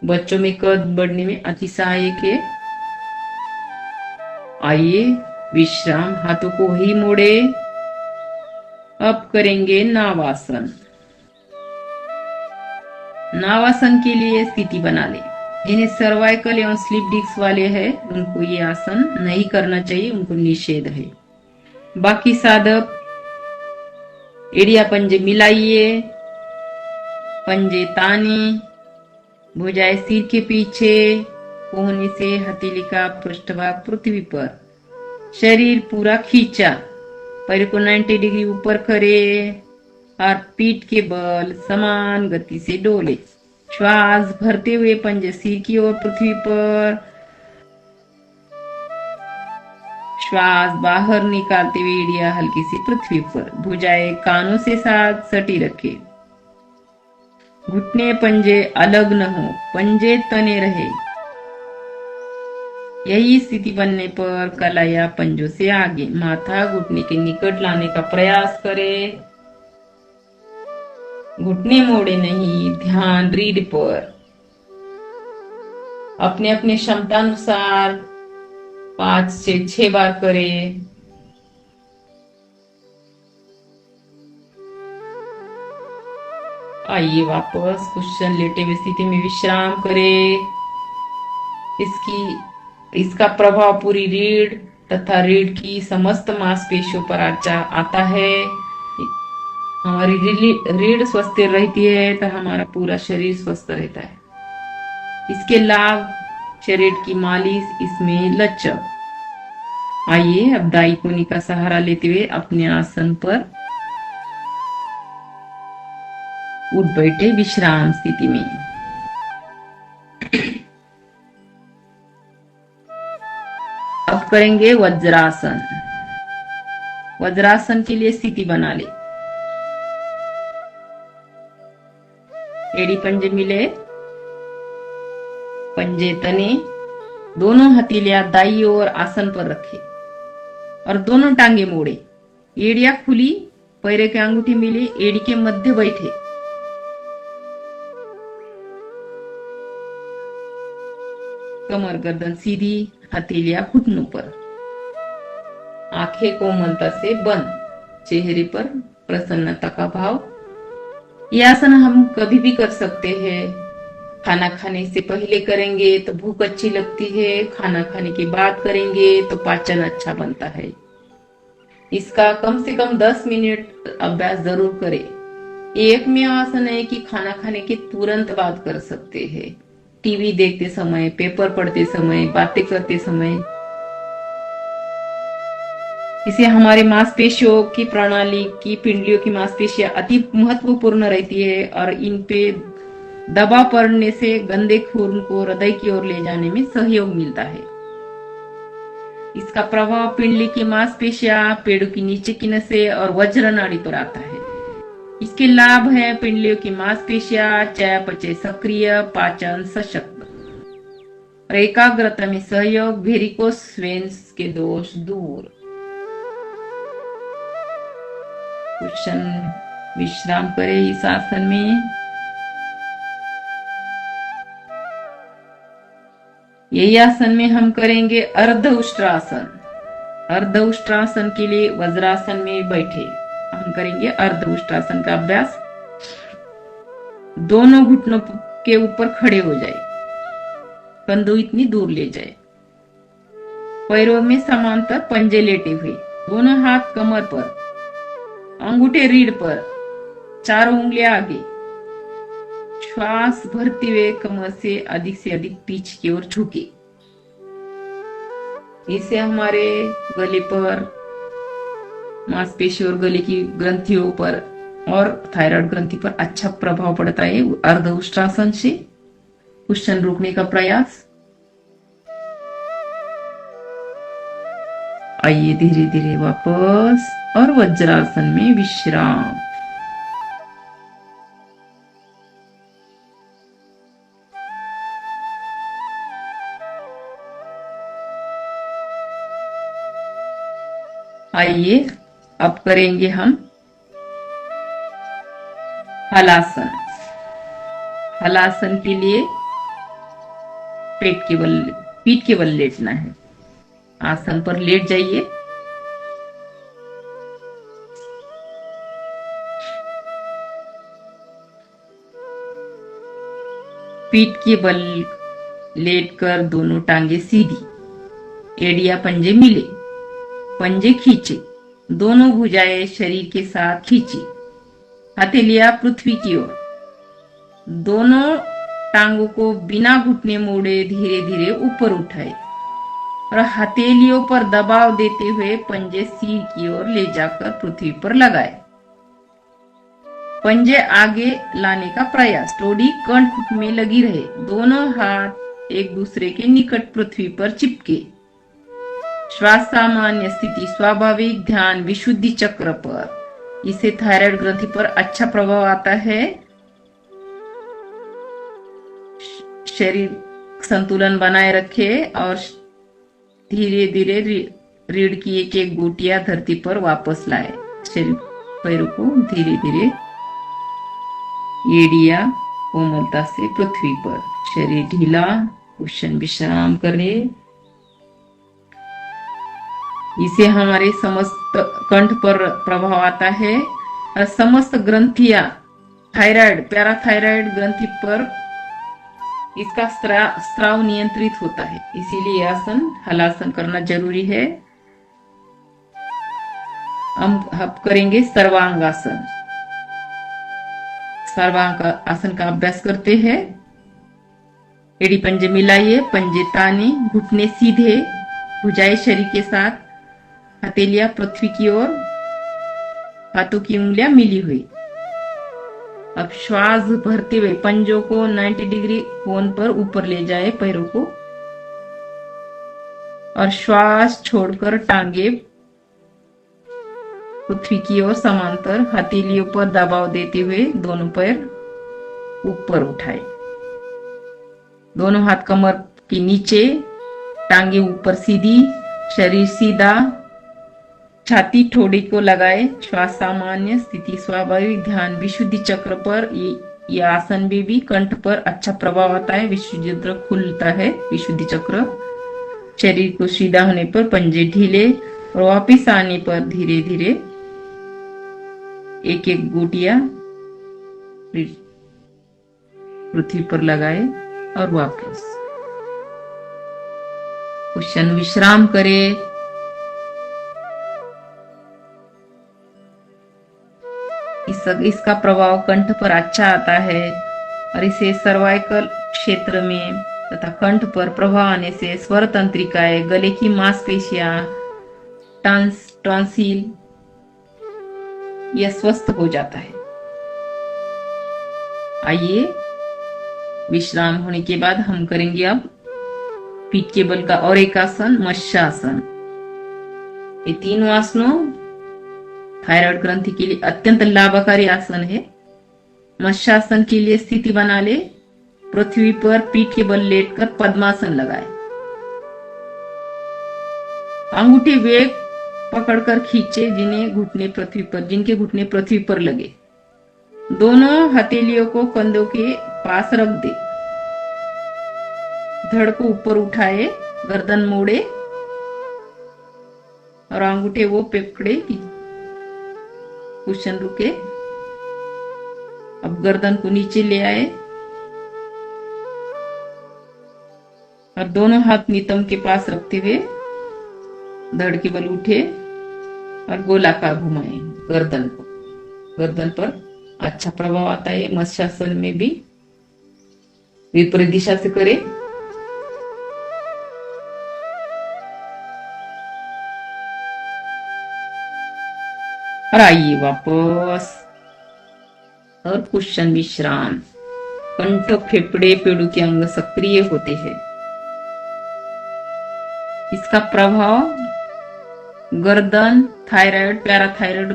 S2: बच्चों में कद बढ़ने में अति सहायक है। आइए विश्राम, हाथों को ही मोड़े। अब करेंगे नावासन। नावासन के लिए स्थिति बना ले। जिन्हें सर्वाइकल एवं स्लीप डिस्क वाले हैं उनको ये आसन नहीं करना चाहिए, उनको निषेध है। बाकी साधक एड़िया पंजे मिलाइए, पंजे ताने, भुजाएं सिर के पीछे, कोहनी से हथेली का पृष्ठभाग पृथ्वी पर, शरीर पूरा खींचा, पैर को 90 डिग्री ऊपर करे और पीठ के बल समान गति से डोले। श्वास भरते हुए पंजे सिर की ओर पृथ्वी पर, श्वास बाहर निकालते हुए एड़िया हल्की सी पृथ्वी पर, भुजाएं कानों से साथ सटी रखे, घुटने पंजे अलग न हो, पंजे तने रहे। यही स्थिति बनने पर कलाया पंजों से आगे, माथा घुटने के निकट लाने का प्रयास करें। घुटने मोड़े नहीं, ध्यान रीढ़ पर। अपने अपने क्षमता अनुसार 5 से 6 बार करें। आइए वापस कुशन लेटे हुए स्थिति में विश्राम करें। इसका प्रभाव पूरी रीढ़ तथा रीढ़ की समस्त मांसपेशियों पर आता है। हमारी रीढ़ स्वस्थ रहती है तो हमारा पूरा शरीर स्वस्थ रहता है। इसके लाभ, शरीर की मालिश, इसमें लचक। आइए अब दाई कोनी का सहारा लेते हुए अपने आसन पर उठ बैठे विश्राम स्थिति में। अब करेंगे वज्रासन। वज्रासन के लिए स्थिति बना ले। एड़ी पंजे मिले, पंजे तने, दोनों हथेलियां दाई ओर आसन पर रखे और दोनों टांगे मोड़े। एड़ियां खुली, पैर के अंगूठी मिले, एड़ी के मध्य बैठे। कमर गर्दन सीधी, हथेलियां घुटनों पर, आंखें कोमलता से बंद, चेहरे पर प्रसन्नता का भाव। यह आसन हम कभी भी कर सकते हैं। खाना खाने से पहले करेंगे तो भूख अच्छी लगती है, खाना खाने के बाद करेंगे तो पाचन अच्छा बनता है। इसका कम से कम 10 मिनट अभ्यास जरूर करें। एक में आसन है कि खाना खाने के तुरंत बाद कर सकते हैं, टीवी देखते समय, पेपर पढ़ते समय, बातें करते समय। इसे हमारे मांसपेशियों की प्रणाली की पिंडलियों की मांसपेशियां अति महत्वपूर्ण रहती है और इन पे दबाव पड़ने से गंदे खून को हृदय की ओर ले जाने में सहयोग मिलता है। इसका प्रभाव पिंडली की मांसपेशियां, पेड़ों की नीचे की नसें और वज्र नाड़ी पर आता है। इसके लाभ है पिंडलियों की मांसपेशियां चयापचय सक्रिय, पाचन सशक्त और एकाग्रता में सहयोग, वेरिकोस वेन्स के दोष दूर। कुछ विश्राम करें इस आसन में। यही आसन में हम करेंगे अर्ध उष्ट्रासन। अर्ध उष्ट्रासन के लिए वज्रासन में बैठे हम करेंगे अर्ध उष्ट्रासन का अभ्यास। दोनों घुटनों के ऊपर खड़े हो जाए, कंधों इतनी दूर ले जाए, पैरों में समांतर पंजे लेटे हुए, दोनों हाथ कमर पर, अंगूठे रीढ़ पर, चारों उंगलियां आगे। श्वास भरते हुए कमर से अधिक पीछे की ओर झुके। इससे हमारे गले पर, मांसपेशी और गले की ग्रंथियों पर और थायराइड ग्रंथि पर अच्छा प्रभाव पड़ता है। अर्ध उष्ट्रासन से कुशन रोकने का प्रयास। आइए धीरे धीरे वापस और वज्रासन में विश्राम। आइए अब करेंगे हम हलासन। हलासन के लिए पीठ के बल लेटना है। आसन पर लेट जाइए। पीठ के बल लेटकर दोनों टांगे सीधी, एड़िया पंजे मिले, पंजे खींचे, दोनों भुजाएं शरीर के साथ खींची, हथेलियां पृथ्वी की ओर। दोनों टांगों को बिना घुटने मोड़े धीरे धीरे ऊपर उठाए और हथेलियों पर दबाव देते हुए पंजे सिर की ओर ले जाकर पृथ्वी पर लगाए। पंजे आगे लाने का प्रयास, टोडी कंठ में लगी रहे, दोनों हाथ एक दूसरे के निकट पृथ्वी पर चिपके। श्वास सामान्य स्थिति, स्वाभाविक ध्यान विशुद्धि चक्र पर। इससे थायराइड ग्रंथि पर अच्छा प्रभाव आता है। शरीर संतुलन बनाए रखे और धीरे धीरे रीढ़ की एक एक गोटियां धरती पर वापस लाए। शरीर पैरों को धीरे धीरे एड़िया कोमलता से पृथ्वी पर, शरीर ढीला, कुशन विश्राम करे। इसे हमारे समस्त कंठ पर प्रभाव आता है और समस्त ग्रंथियां थायराइड, पैराथायराइड ग्रंथि पर इसका स्राव नियंत्रित होता है। इसीलिए आसन हलासन करना जरूरी है। हम करेंगे सर्वांगासन। सर्वांग आसन का अभ्यास करते हैं। एड़ी पंजे मिलाइए, पंजे ताने, घुटने सीधे, भुजाएं शरीर के साथ, हथेलियां पृथ्वी की ओर, हाथों की उंगलियां मिली हुई। अब श्वास भरते हुए पंजों को 90 डिग्री कोण पर ऊपर ले जाए, पैरों को, और श्वास छोड़कर टांगे पृथ्वी की ओर समांतर, हथेलियों पर दबाव देते हुए दोनों पैर ऊपर उठाए। दोनों हाथ कमर के नीचे, टांगे ऊपर सीधी, शरीर सीधा, छाती ठोड़ी को लगाए। श्वास सामान्य स्थिति, स्वाभाविक ध्यान विशुद्धि चक्र पर। ये आसन में भी कंठ पर अच्छा प्रभाव आता है। विशुद्धि चक्र खुलता है। विशुद्धि चक्र। शरीर को सीधा होने पर पंजे ढीले और वापिस आने पर धीरे धीरे एक एक गोटियां पृथ्वी पर लगाए और वापस कुशन विश्राम करे। इसका प्रभाव कंठ पर अच्छा आता है और इसे सर्वाइकल क्षेत्र में तथा कंठ पर प्रभाव आने से स्वर तंत्रिकाएं, गले की मांसपेशियां, टॉन्सिल यह स्वस्थ हो जाता है। आइए विश्राम होने के बाद हम करेंगे अब पीठ के बल का और एक आसन, मत्स्यासन। ये तीनों आसनों थायराइड ग्रंथि के लिए अत्यंत लाभकारी आसन है। मत्स्यासन के लिए स्थिति बना ले, पृथ्वी पर पीठ के बल लेटकर पद्मासन लगाए। अंगूठे वेग पकड़कर खींचे, जिनके घुटने पृथ्वी पर लगे। दोनों हथेलियों को कंधों के पास रख दे। धड़ को ऊपर उठाए, गर्दन मोड़े और अंगूठे वो पकड़े कि कुशन रुके। अब गर्दन को नीचे ले आए और दोनों हाथ नितंब के पास रखते हुए धड़ के बल उठे और गोलाकार घुमाए गर्दन को। गर्दन पर अच्छा प्रभाव आता है। मत्स्यासन में भी विपरीत दिशा से करें। और आइए वापस और कुशन विश्राम। कंठ, फेफड़े, पेड़ों के अंग सक्रिय होते हैं। इसका प्रभाव गर्दन, थायराइड, पैराथायराइड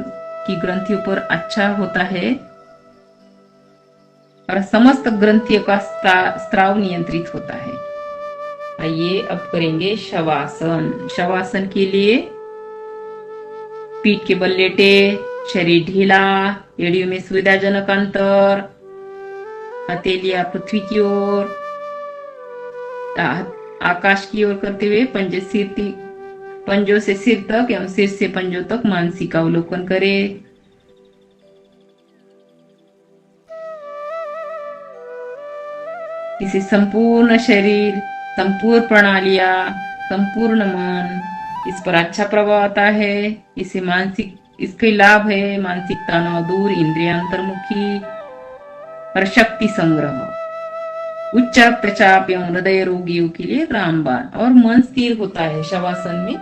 S2: की ग्रंथियों पर अच्छा होता है और समस्त ग्रंथियों का स्त्राव नियंत्रित होता है। आइए अब करेंगे शवासन। शवासन के लिए पीठ के बल लेटे, शरीर ढीला, एड़ियों में सुविधाजनक अंतर, हथेलियां पृथ्वी की ओर, आकाश की ओर करते हुए पंजों से सिर तक एवं सिर से पंजों तक मानसिक अवलोकन करें। इसे संपूर्ण शरीर, संपूर्ण प्रणालियां, संपूर्ण मन, इस पर अच्छा प्रभाव आता है। इसके लाभ है मानसिक तनाव दूर, इंद्रिय अंतर्मुखी और शक्ति संग्रह, उच्च रक्तचाप एवं हृदय रोगियों के लिए रामबाण, और मन स्थिर होता है शवासन में।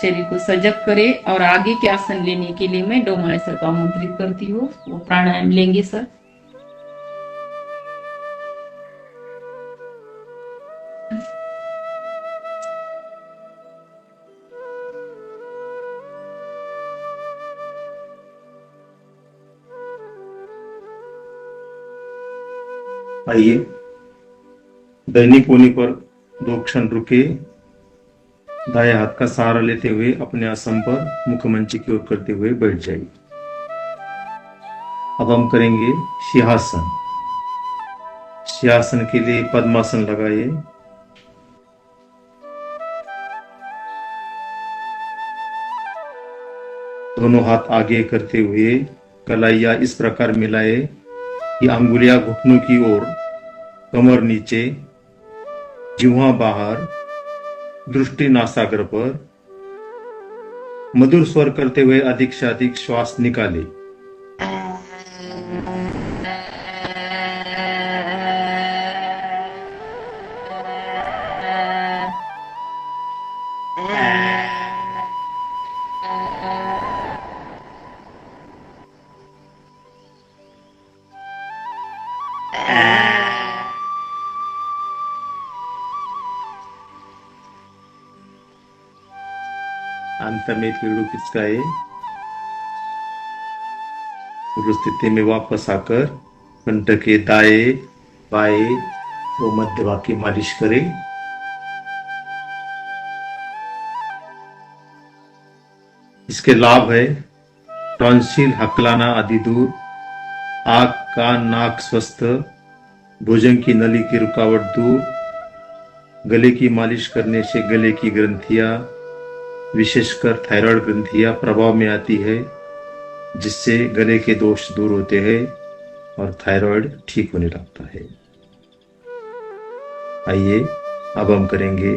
S2: शरीर को सजग करे और आगे के आसन लेने के लिए मैं डोमाले सर को आमंत्रित करती हूँ। वो प्राणायाम लेंगे सर।
S3: आइए दैनिक कोने पर 2 क्षण रुके, दाएं हाथ का सहारा लेते हुए अपने आसन पर मुखमंच की ओर करते हुए बैठ जाइए। अब हम करेंगे सिंहासन। सिंहासन के लिए पद्मासन लगाइए। दोनों हाथ आगे करते हुए कलाइयां इस प्रकार मिलाए कि अंगुलियां घुटनों की ओर, कमर नीचे, जिह्वा बाहर, दृष्टि नासाग्र पर। मधुर स्वर करते हुए अधिक से अधिक श्वास निकाले। अंत में पीड़ू खिसकाए। उस स्थिति में वापस आकर कंठ के दाएं बाएं व मध्य भाग की मालिश करें। इसके लाभ है टॉन्सिल, हकलाना आदि दूर, आंख कान नाक स्वस्थ, भोजन की नली की रुकावट दूर। गले की मालिश करने से गले की ग्रंथियां, विशेषकर थायराइड ग्रंथियां प्रभाव में आती है, जिससे गले के दोष दूर होते हैं और थायराइड ठीक होने लगता है। आइए अब हम करेंगे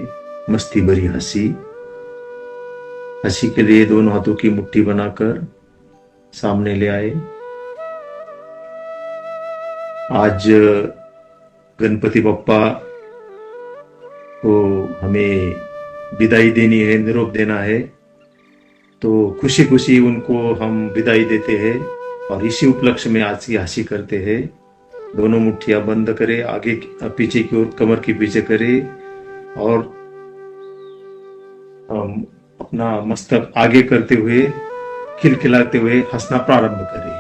S3: मस्ती भरी हंसी। हंसी के लिए दोनों हाथों की मुट्ठी बनाकर सामने ले आए। आज गणपति बप्पा को हमें विदाई देनी है, निरोप देना है, तो खुशी खुशी उनको हम विदाई देते हैं और इसी उपलक्ष्य में आज की हंसी करते हैं। दोनों मुट्ठियां बंद करें, आगे पीछे की ओर कमर के पीछे करें और अपना मस्तक आगे करते हुए खिलखिलाते हुए हंसना प्रारंभ करें।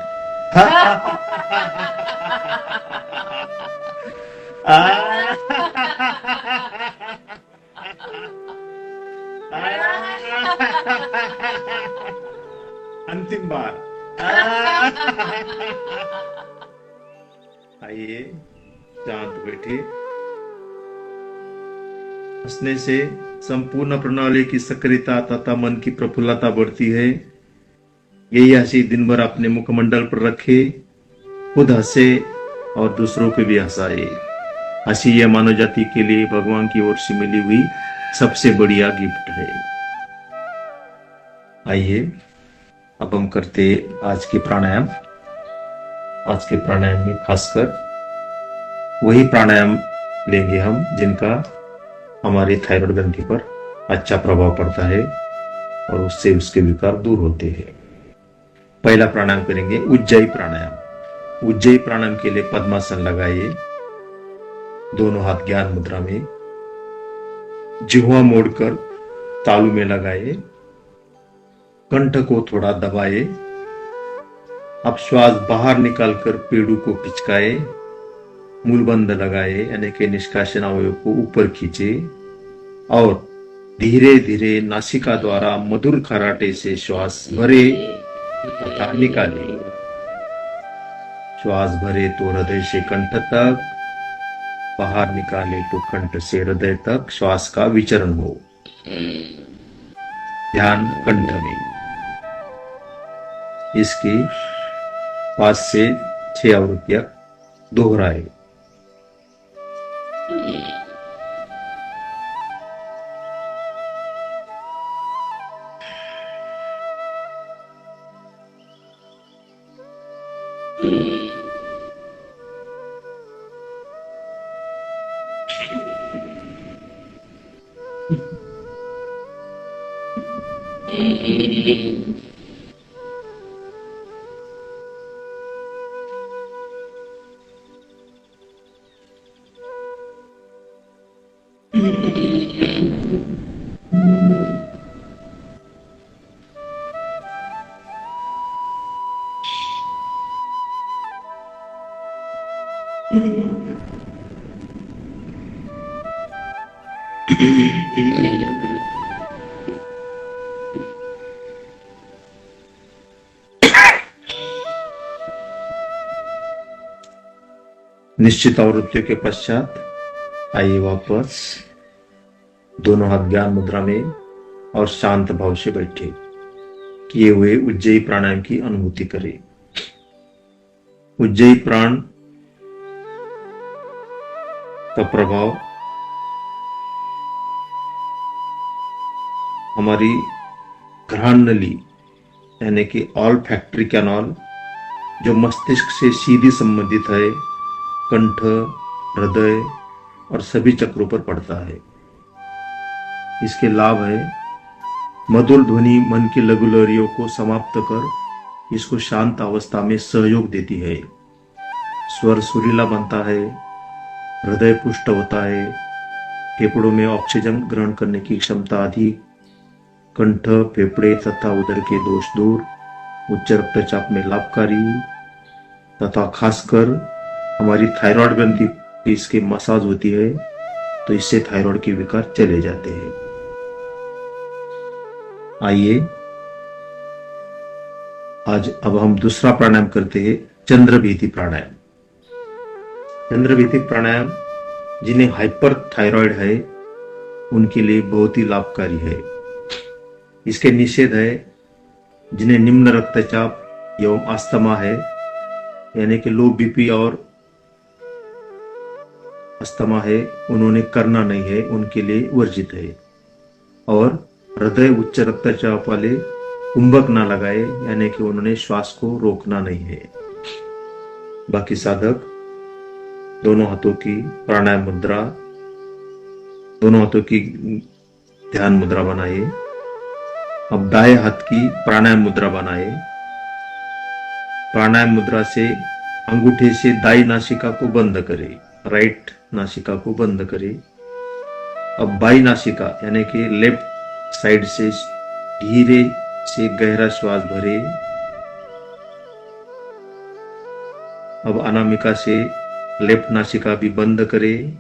S3: अंतिम बार। आइए शांत बैठिए। हंसने से संपूर्ण प्रणाली की सक्रियता तथा मन की प्रफुल्लता बढ़ती है। यही हंसी दिन भर अपने मुखमंडल पर रखे, खुद हंसे और दूसरों को भी हंसाए। हंसी यह मानव जाति के लिए भगवान की ओर से मिली हुई सबसे बढ़िया गिफ्ट है। आइए अब हम करते आज के प्राणायाम। आज के प्राणायाम में खासकर वही प्राणायाम लेंगे हम जिनका हमारे थायराइड ग्रंथि पर अच्छा प्रभाव पड़ता है और उससे उसके विकार दूर होते हैं। पहला प्राणायाम करेंगे उज्जयी प्राणायाम। उज्जयी प्राणायाम के लिए पद्मासन लगाइए। दोनों हाथ ज्ञान मुद्रा में, जिह्वा मोड़कर तालू में लगाए, कंठ को थोड़ा दबाए, अब श्वास बाहर निकालकर पेड़ू को पिचकाए, मूलबंद लगाए यानी कि निष्कासन अवयव को ऊपर खींचे और धीरे धीरे नासिका द्वारा मधुर खराटे से श्वास भरे तथा निकाले। श्वास भरे तो हृदय से कंठ तक, बाहर निकाले तो कंठ से हृदय तक श्वास का विचरण हो। ध्यान कंठ में। इसकी 5 से 6 आवृत्तियां दोहराए। निश्चित आवृत्तियों के पश्चात आइए वापस दोनों हाथ ज्ञान मुद्रा में और शांत भाव से बैठे किए हुए उज्जयी प्राणायाम की अनुभूति करें। उज्जयी प्राण का प्रभाव हमारी घ्राण नली यानी कि ऑल फैक्ट्री कैनाल जो मस्तिष्क से सीधी संबंधित है, कंठ, हृदय और सभी चक्रों पर पड़ता है। इसके लाभ है मधुर ध्वनि मन की लघु लहरियों को समाप्त कर इसको शांत अवस्था में सहयोग देती है। स्वर सुरीला बनता है, हृदय पुष्ट होता है, फेफड़ों में ऑक्सीजन ग्रहण करने की क्षमता अधिक, कंठ, फेफड़े तथा उदर के दोष दूर, उच्च रक्तचाप में लाभकारी तथा खासकर हमारी थायराइड ग्रंथि की इसकी मसाज होती है तो इससे थायराइड के विकार चले जाते हैं। आइए आज अब हम दूसरा प्राणायाम करते हैं, चंद्रभीति प्राणायाम। चंद्रभीति प्राणायाम जिन्हें हाइपर थायराइड है उनके लिए बहुत ही लाभकारी है। इसके निषेध है जिन्हें निम्न रक्तचाप एवं अस्थमा है यानी कि लो बीपी और अस्थमा है, उन्होंने करना नहीं है, उनके लिए वर्जित है। और हृदय उच्च रक्तचाप वाले कुंभक ना लगाए यानी कि उन्होंने श्वास को रोकना नहीं है। बाकी साधक दोनों हाथों की प्राणायाम मुद्रा, दोनों हाथों की ध्यान मुद्रा बनाए। अब दाएं हाथ की प्राणायाम मुद्रा बनाए। प्राणायाम मुद्रा से अंगूठे से दाई नासिका को बंद करें, राइट नासिका को बंद करें। अब बाई नासिका यानी कि लेफ्ट साइड से धीरे से गहरा श्वास भरे। अब अनामिका से लेफ्ट नासिका भी बंद करें।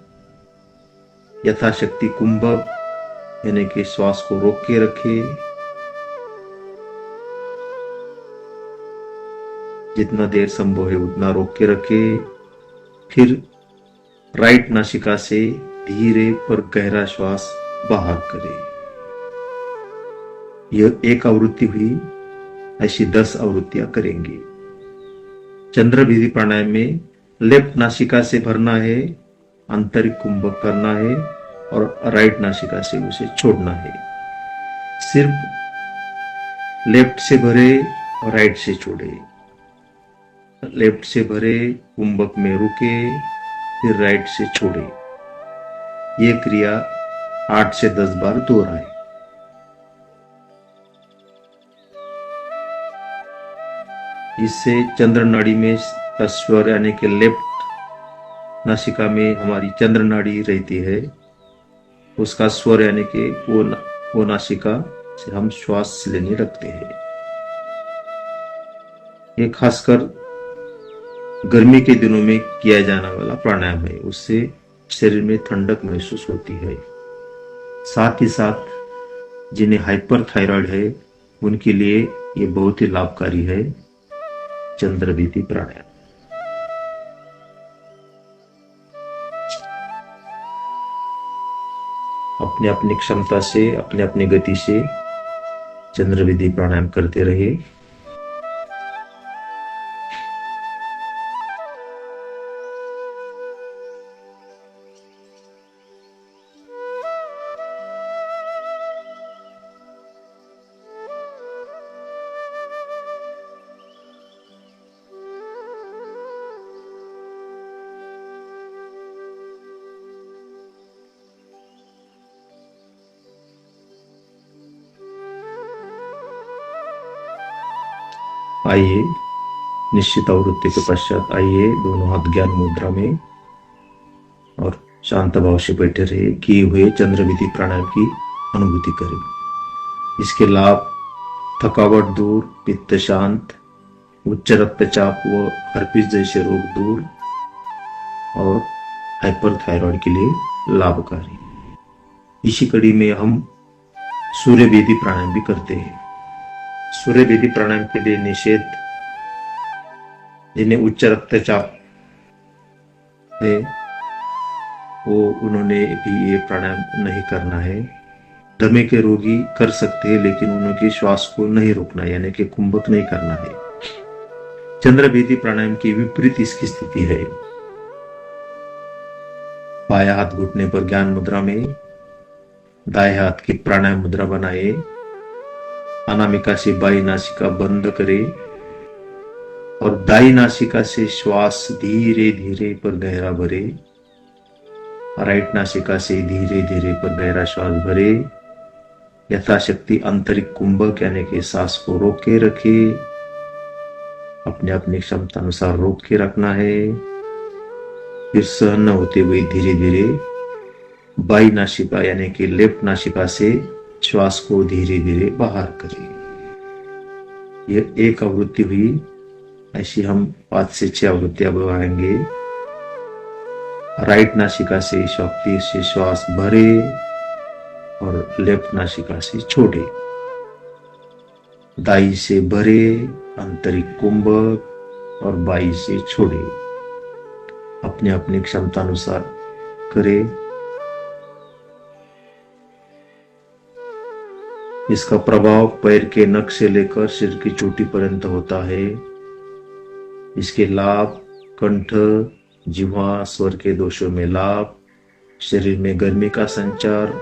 S3: यथाशक्ति कुंभक यानी कि श्वास को रोक के रखे। जितना देर संभव है उतना रोक के रखे। फिर राइट नासिका से धीरे पर गहरा श्वास बाहर करें। यह एक आवृत्ति हुई, ऐसी 10 आवृत्तियां करेंगे। चंद्रभीति प्राणायाम में लेफ्ट नासिका से भरना है, आंतरिक कुंभक करना है और राइट नासिका से उसे छोड़ना है। सिर्फ लेफ्ट से भरे और राइट से छोड़े। लेफ्ट से भरे, कुंभक में रुके, फिर राइट से छोड़े। ये क्रिया 8 से 10 बार दोहराए। इससे चंद्र नाड़ी में स्वर यानी कि लेफ्ट नासिका में हमारी चंद्र नाड़ी रहती है, उसका स्वर यानी कि वो वो नासिका से हम श्वास लेने लगते हैं। ये खासकर गर्मी के दिनों में किया जाने वाला प्राणायाम है। उससे शरीर में ठंडक महसूस होती है। साथ ही साथ जिन्हें हाइपर थायराइड है उनके लिए ये बहुत ही लाभकारी है चंद्रविधि प्राणायाम। अपने अपनी क्षमता से, अपने अपनी गति से चंद्रविधि प्राणायाम करते रहे। आइए निश्चित आवृत्ति के पश्चात आइए दोनों हाथ ज्ञान मुद्रा में और शांत भाव से बैठे रहे। किए हुए चंद्रविधि प्राणायाम की अनुभूति करें। इसके लाभ थकावट दूर, पित्त शांत, उच्च रक्तचाप व हर्पीस जैसे रोग दूर और हाइपरथायरॉइड के लिए लाभकारी। इसी कड़ी में हम सूर्यवेदी प्राणायाम भी करते हैं। सूर्यवेदी प्राणायाम के लिए निषेध, जिन्हें उच्च रक्तचाप है वो उन्होंने भी ये प्राणायाम नहीं करना है। दमे के रोगी कर सकते हैं लेकिन उनके श्वास को नहीं रोकना, यानी कि कुंभक नहीं करना है। चंद्रवेदी प्राणायाम की विपरीत इसकी स्थिति है। बाया हाथ घुटने पर ज्ञान मुद्रा में, दाएं हाथ की प्राणायाम मुद्रा बनाए। अनामिका से बाई नासिका बंद करे और दाई नासिका से श्वास धीरे धीरे पर गहरा भरे। राइट नासिका से धीरे धीरे पर गहरा श्वास भरे। यथाशक्ति आंतरिक कुंभक यानी कि सांस को रोक के रखे। अपने अपनी क्षमता अनुसार रोक के रखना है। फिर सहन न होते हुए धीरे धीरे बाई नासिका यानी कि लेफ्ट नासिका से श्वास को धीरे धीरे बाहर करें। यह एक आवृत्ति हुई। ऐसी हम 5 से 6 आवृत्तियां बढ़ाएंगे। राइट नासिका से शक्ति से श्वास भरे और लेफ्ट नासिका से छोड़े। दाई से भरे आंतरिक कुंभक और बाई से छोड़े। अपने अपनी क्षमता अनुसार करें। इसका प्रभाव पैर के नख से लेकर सिर की चोटी पर्यंत होता है। इसके लाभ कंठ, जिह्वा, स्वर के दोषों में लाभ, शरीर में गर्मी का संचार।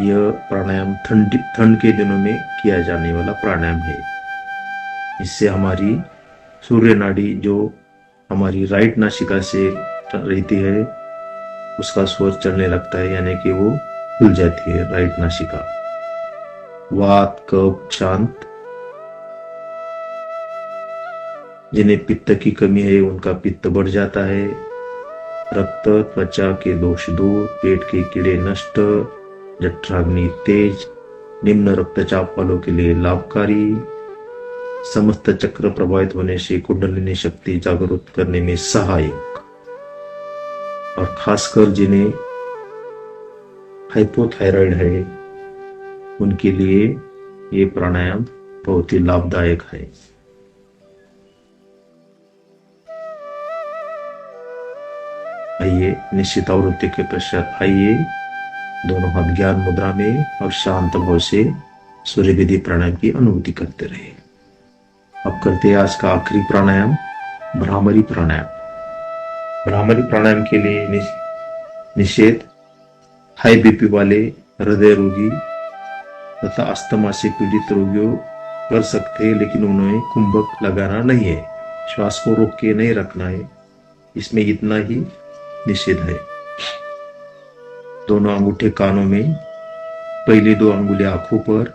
S3: यह प्राणायाम ठंड के दिनों में किया जाने वाला प्राणायाम है। इससे हमारी सूर्य नाड़ी जो हमारी राइट नासिका से रहती है उसका स्वर चलने लगता है, यानी कि वो खुल जाती है राइट नासिका। वात, कफ शांत। जिन्हें पित्त की कमी है उनका पित्त बढ़ जाता है। रक्त, त्वचा के दोष दूर, पेट के कीड़े नष्ट, जठराग्नि तेज, निम्न रक्तचाप वालों के लिए लाभकारी। समस्त चक्र प्रभावित होने से कुंडलिनी शक्ति जागरूक करने में सहायक। और खासकर जिन्हें हाइपोथायराइड है उनके लिए ये प्राणायाम बहुत ही लाभदायक है। आइए निश्चित आवृत्ति के पश्चात आइए दोनों हाथ ज्ञान मुद्रा में और शांत भाव से सूर्यवेदी प्राणायाम की अनुभूति करते रहे। अब करते हैं आज का आखिरी प्राणायाम, भ्रामरी प्राणायाम। भ्रामरी प्राणायाम के लिए निषेध, हाई बीपी वाले, हृदय रोगी तथा अस्थमा से पीड़ित रोगियों कर सकते हैं लेकिन उन्हें कुंभक लगाना नहीं है। श्वास को रोक के नहीं रखना है। इसमें इतना ही निषेध है। दोनों अंगूठे कानों में, पहली 2 अंगुलियां आंखों पर,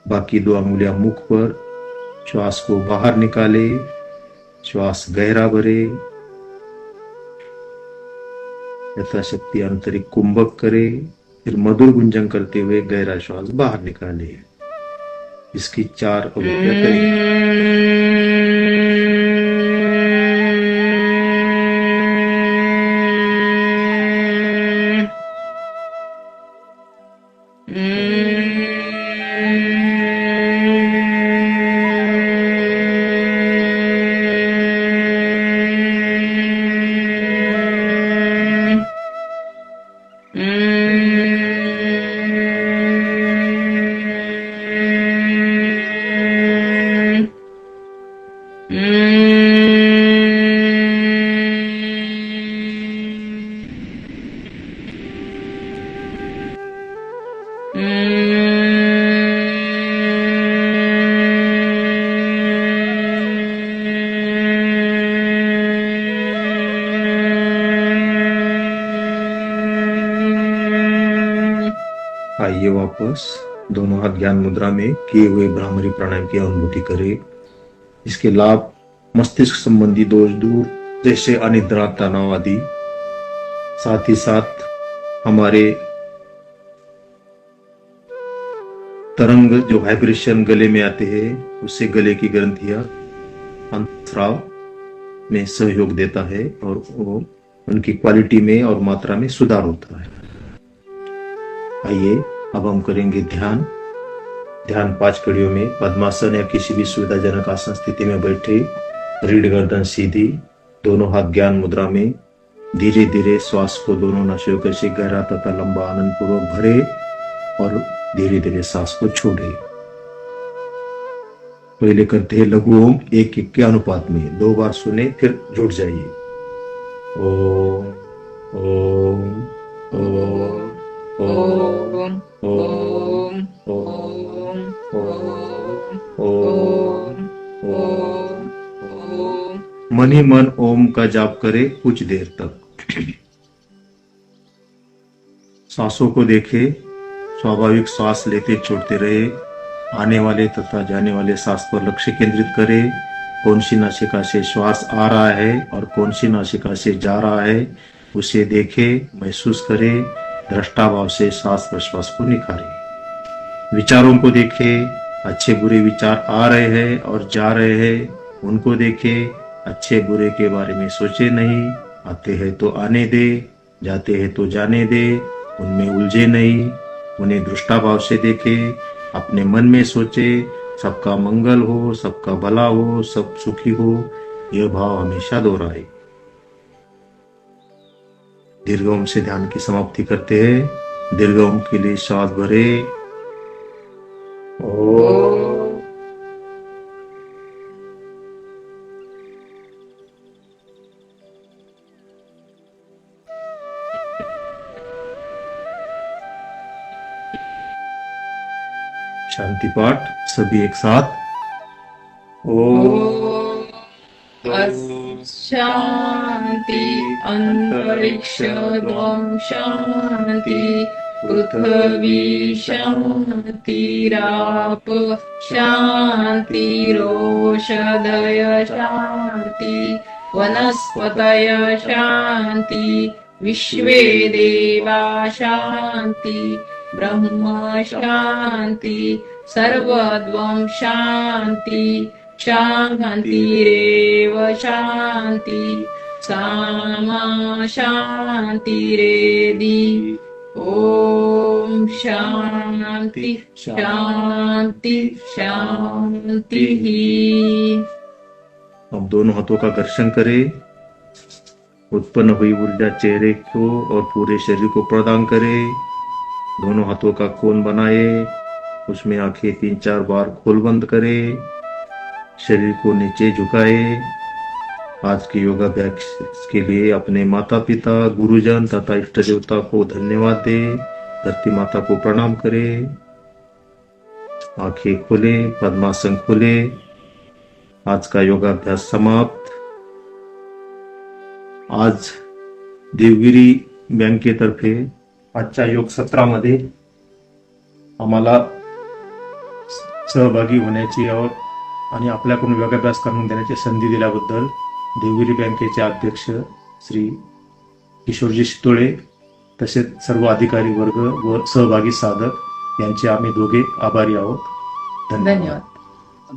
S3: बाकी 2 अंगुलियां मुख पर। श्वास को बाहर निकाले, श्वास गहरा भरे, यथाशक्ति आंतरिक कुंभक करे फिर मधुर गुंजन करते हुए गहरा श्वास बाहर निकालिए। इसकी 4 अवृत्तियां करिए। आइए वापस दोनों हाथ ज्ञान मुद्रा में किए हुए भ्रामरी प्राणायाम की अनुभूति करें। इसके लाभ मस्तिष्क संबंधी दोष दूर, जैसे अनिद्रा, तनाव आदि। साथ ही साथ हमारे तरंग जो वाइब्रेशन गले में आते हैं, उससे गले की ग्रंथियां अंतस्राव में सहयोग देता है और वो उनकी क्वालिटी में और मात्रा में सुधार होता है। आइए अब हम करेंगे ध्यान। ध्यान 5 कड़ियों में पद्मासन या किसी भी सुविधाजनक आसन स्थिति में बैठे, रीढ़ गर्दन सीधी, दोनों हाथ ज्ञान मुद्रा में, धीरे धीरे श्वास को दोनों नासियों से गहरा तथा लंबा आनंद पूर्वक भरे और धीरे धीरे सांस को छोड़े। पहले करते हैं लघु ओम 1-1 के अनुपात में। 2 बार सुने फिर जुट जाइए। ओम ओम ओम
S2: ओम ओम ओम ओम ओम ओम।
S3: मन ही मन ओम का जाप करें कुछ देर तक। सांसों को देखे, स्वाभाविक श्वास लेते छोड़ते रहे। आने वाले तथा जाने वाले सांस पर लक्ष्य केंद्रित करें। कौन सी नासिका से श्वास आ रहा है और कौन सी नासिका से जा रहा है, उसे देखे, महसूस करें। दृष्टा भाव से सांस प्रश्वास को निखारें। विचारों को देखें, अच्छे बुरे विचार आ रहे हैं और जा रहे हैं, उनको देखें। अच्छे बुरे के बारे में सोचे नहीं। आते हैं तो आने दे, जाते हैं तो जाने दे, उनमें उलझे नहीं। उन्हें दृष्टा भाव से देखे, अपने मन में सोचे, सबका मंगल हो, सबका भला हो, सब सुखी हो, यह भाव हमेशा दोहराए। दीर्घ ओम से ध्यान की समाप्ति करते हैं। दीर्घ ओम के लिए श्वास भरे। ओम शांति पाठ सभी एक साथ। ओम
S2: शांति अंतरिक्ष द्वं शांति पृथ्वी शांतिराप शांतिरोषधय शांति वनस्पतय शांति विश्वे देवा शांति ब्रह्म शांति सर्वद्वं शांति शांतिरेव शांति सामा शांतिरेधि। ओम शांति शांति शांति।
S3: अब दोनों हाथों का घर्षण करें। उत्पन्न हुई ऊर्जा चेहरे को और पूरे शरीर को प्रदान करे। दोनों हाथों का कोण बनाए, उसमें आंखें 3-4 बार खोल बंद करे। शरीर को नीचे झुकाए। आज के योगाभ्यास के लिए अपने माता पिता, गुरुजन तथा इष्ट देवता को धन्यवाद दे। धरती माता को प्रणाम करे। आंखें खोले, पद्मासन खोले। आज का योगाभ्यास समाप्त। आज देवगिरी बँकेतर्फे आजच्या योग सत्रामध्ये आम्हाला सहभागी होण्याची आणि आपल्याकडून योगाभ्यास करून देण्याची संधी दिल्याबद्दल देवगिरी बँकेचे अध्यक्ष श्री किशोरजी शितोळे तसेच सर्व अधिकारी वर्ग व सहभागी साधक यांचे आम्ही दोघे आभारी आहोत.
S2: धन्यवाद.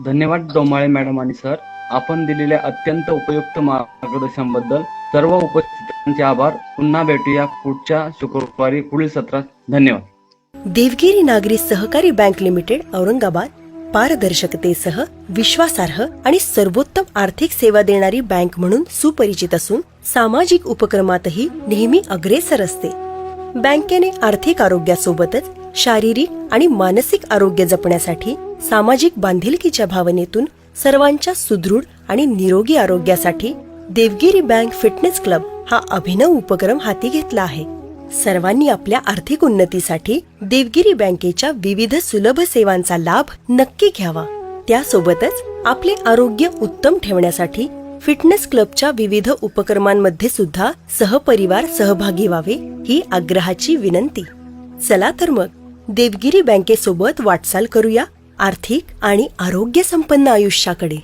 S1: धन्यवाद डोमाळे मॅडम आणि सर. आपण दिलेल्या अत्यंत उपयुक्त मार्गदर्शनाबद्दल सर्व उपस्थितांचे आभार. पुन्हा भेटूया पुढच्या शुक्रवारी पुढील सत्रात. धन्यवाद.
S4: देवगिरी नागरी सहकारी बँक लिमिटेड औरंगाबाद पारदर्शकतेसह विश्वासार्ह आणि सर्वोत्तम आर्थिक सेवा देणारी बँक म्हणून सुपरिचित असून सामाजिक उपक्रमातही नेहमी अग्रेसर असते. बँकेने आर्थिक आरोग्यासोबतच शारीरिक आणि मानसिक आरोग्य जपण्यासाठी सामाजिक बांधिलकीच्या भावनेतून सर्वांच्या सुदृढ आणि निरोगी आरोग्यासाठी देवगिरी बँक फिटनेस क्लब हा अभिनव उपक्रम हाती घेतला आहे. सर्वांनी आपल्या आर्थिक उन्नतीसाठी देवगिरी बँकेच्या विविध सुलभ सेवांचा लाभ नक्की घ्यावा. त्यासोबतच आपले आरोग्य उत्तम ठेवण्यासाठी फिटनेस क्लबच्या विविध उपक्रमांमध्ये सुद्धा सहपरिवार सहभागी व्हावे ही आग्रहाची विनंती. चला तर मग देवगिरी बँकेसोबत वाटचाल करूया आर्थिक आणि आरोग्य संपन्न आयुष्याकडे.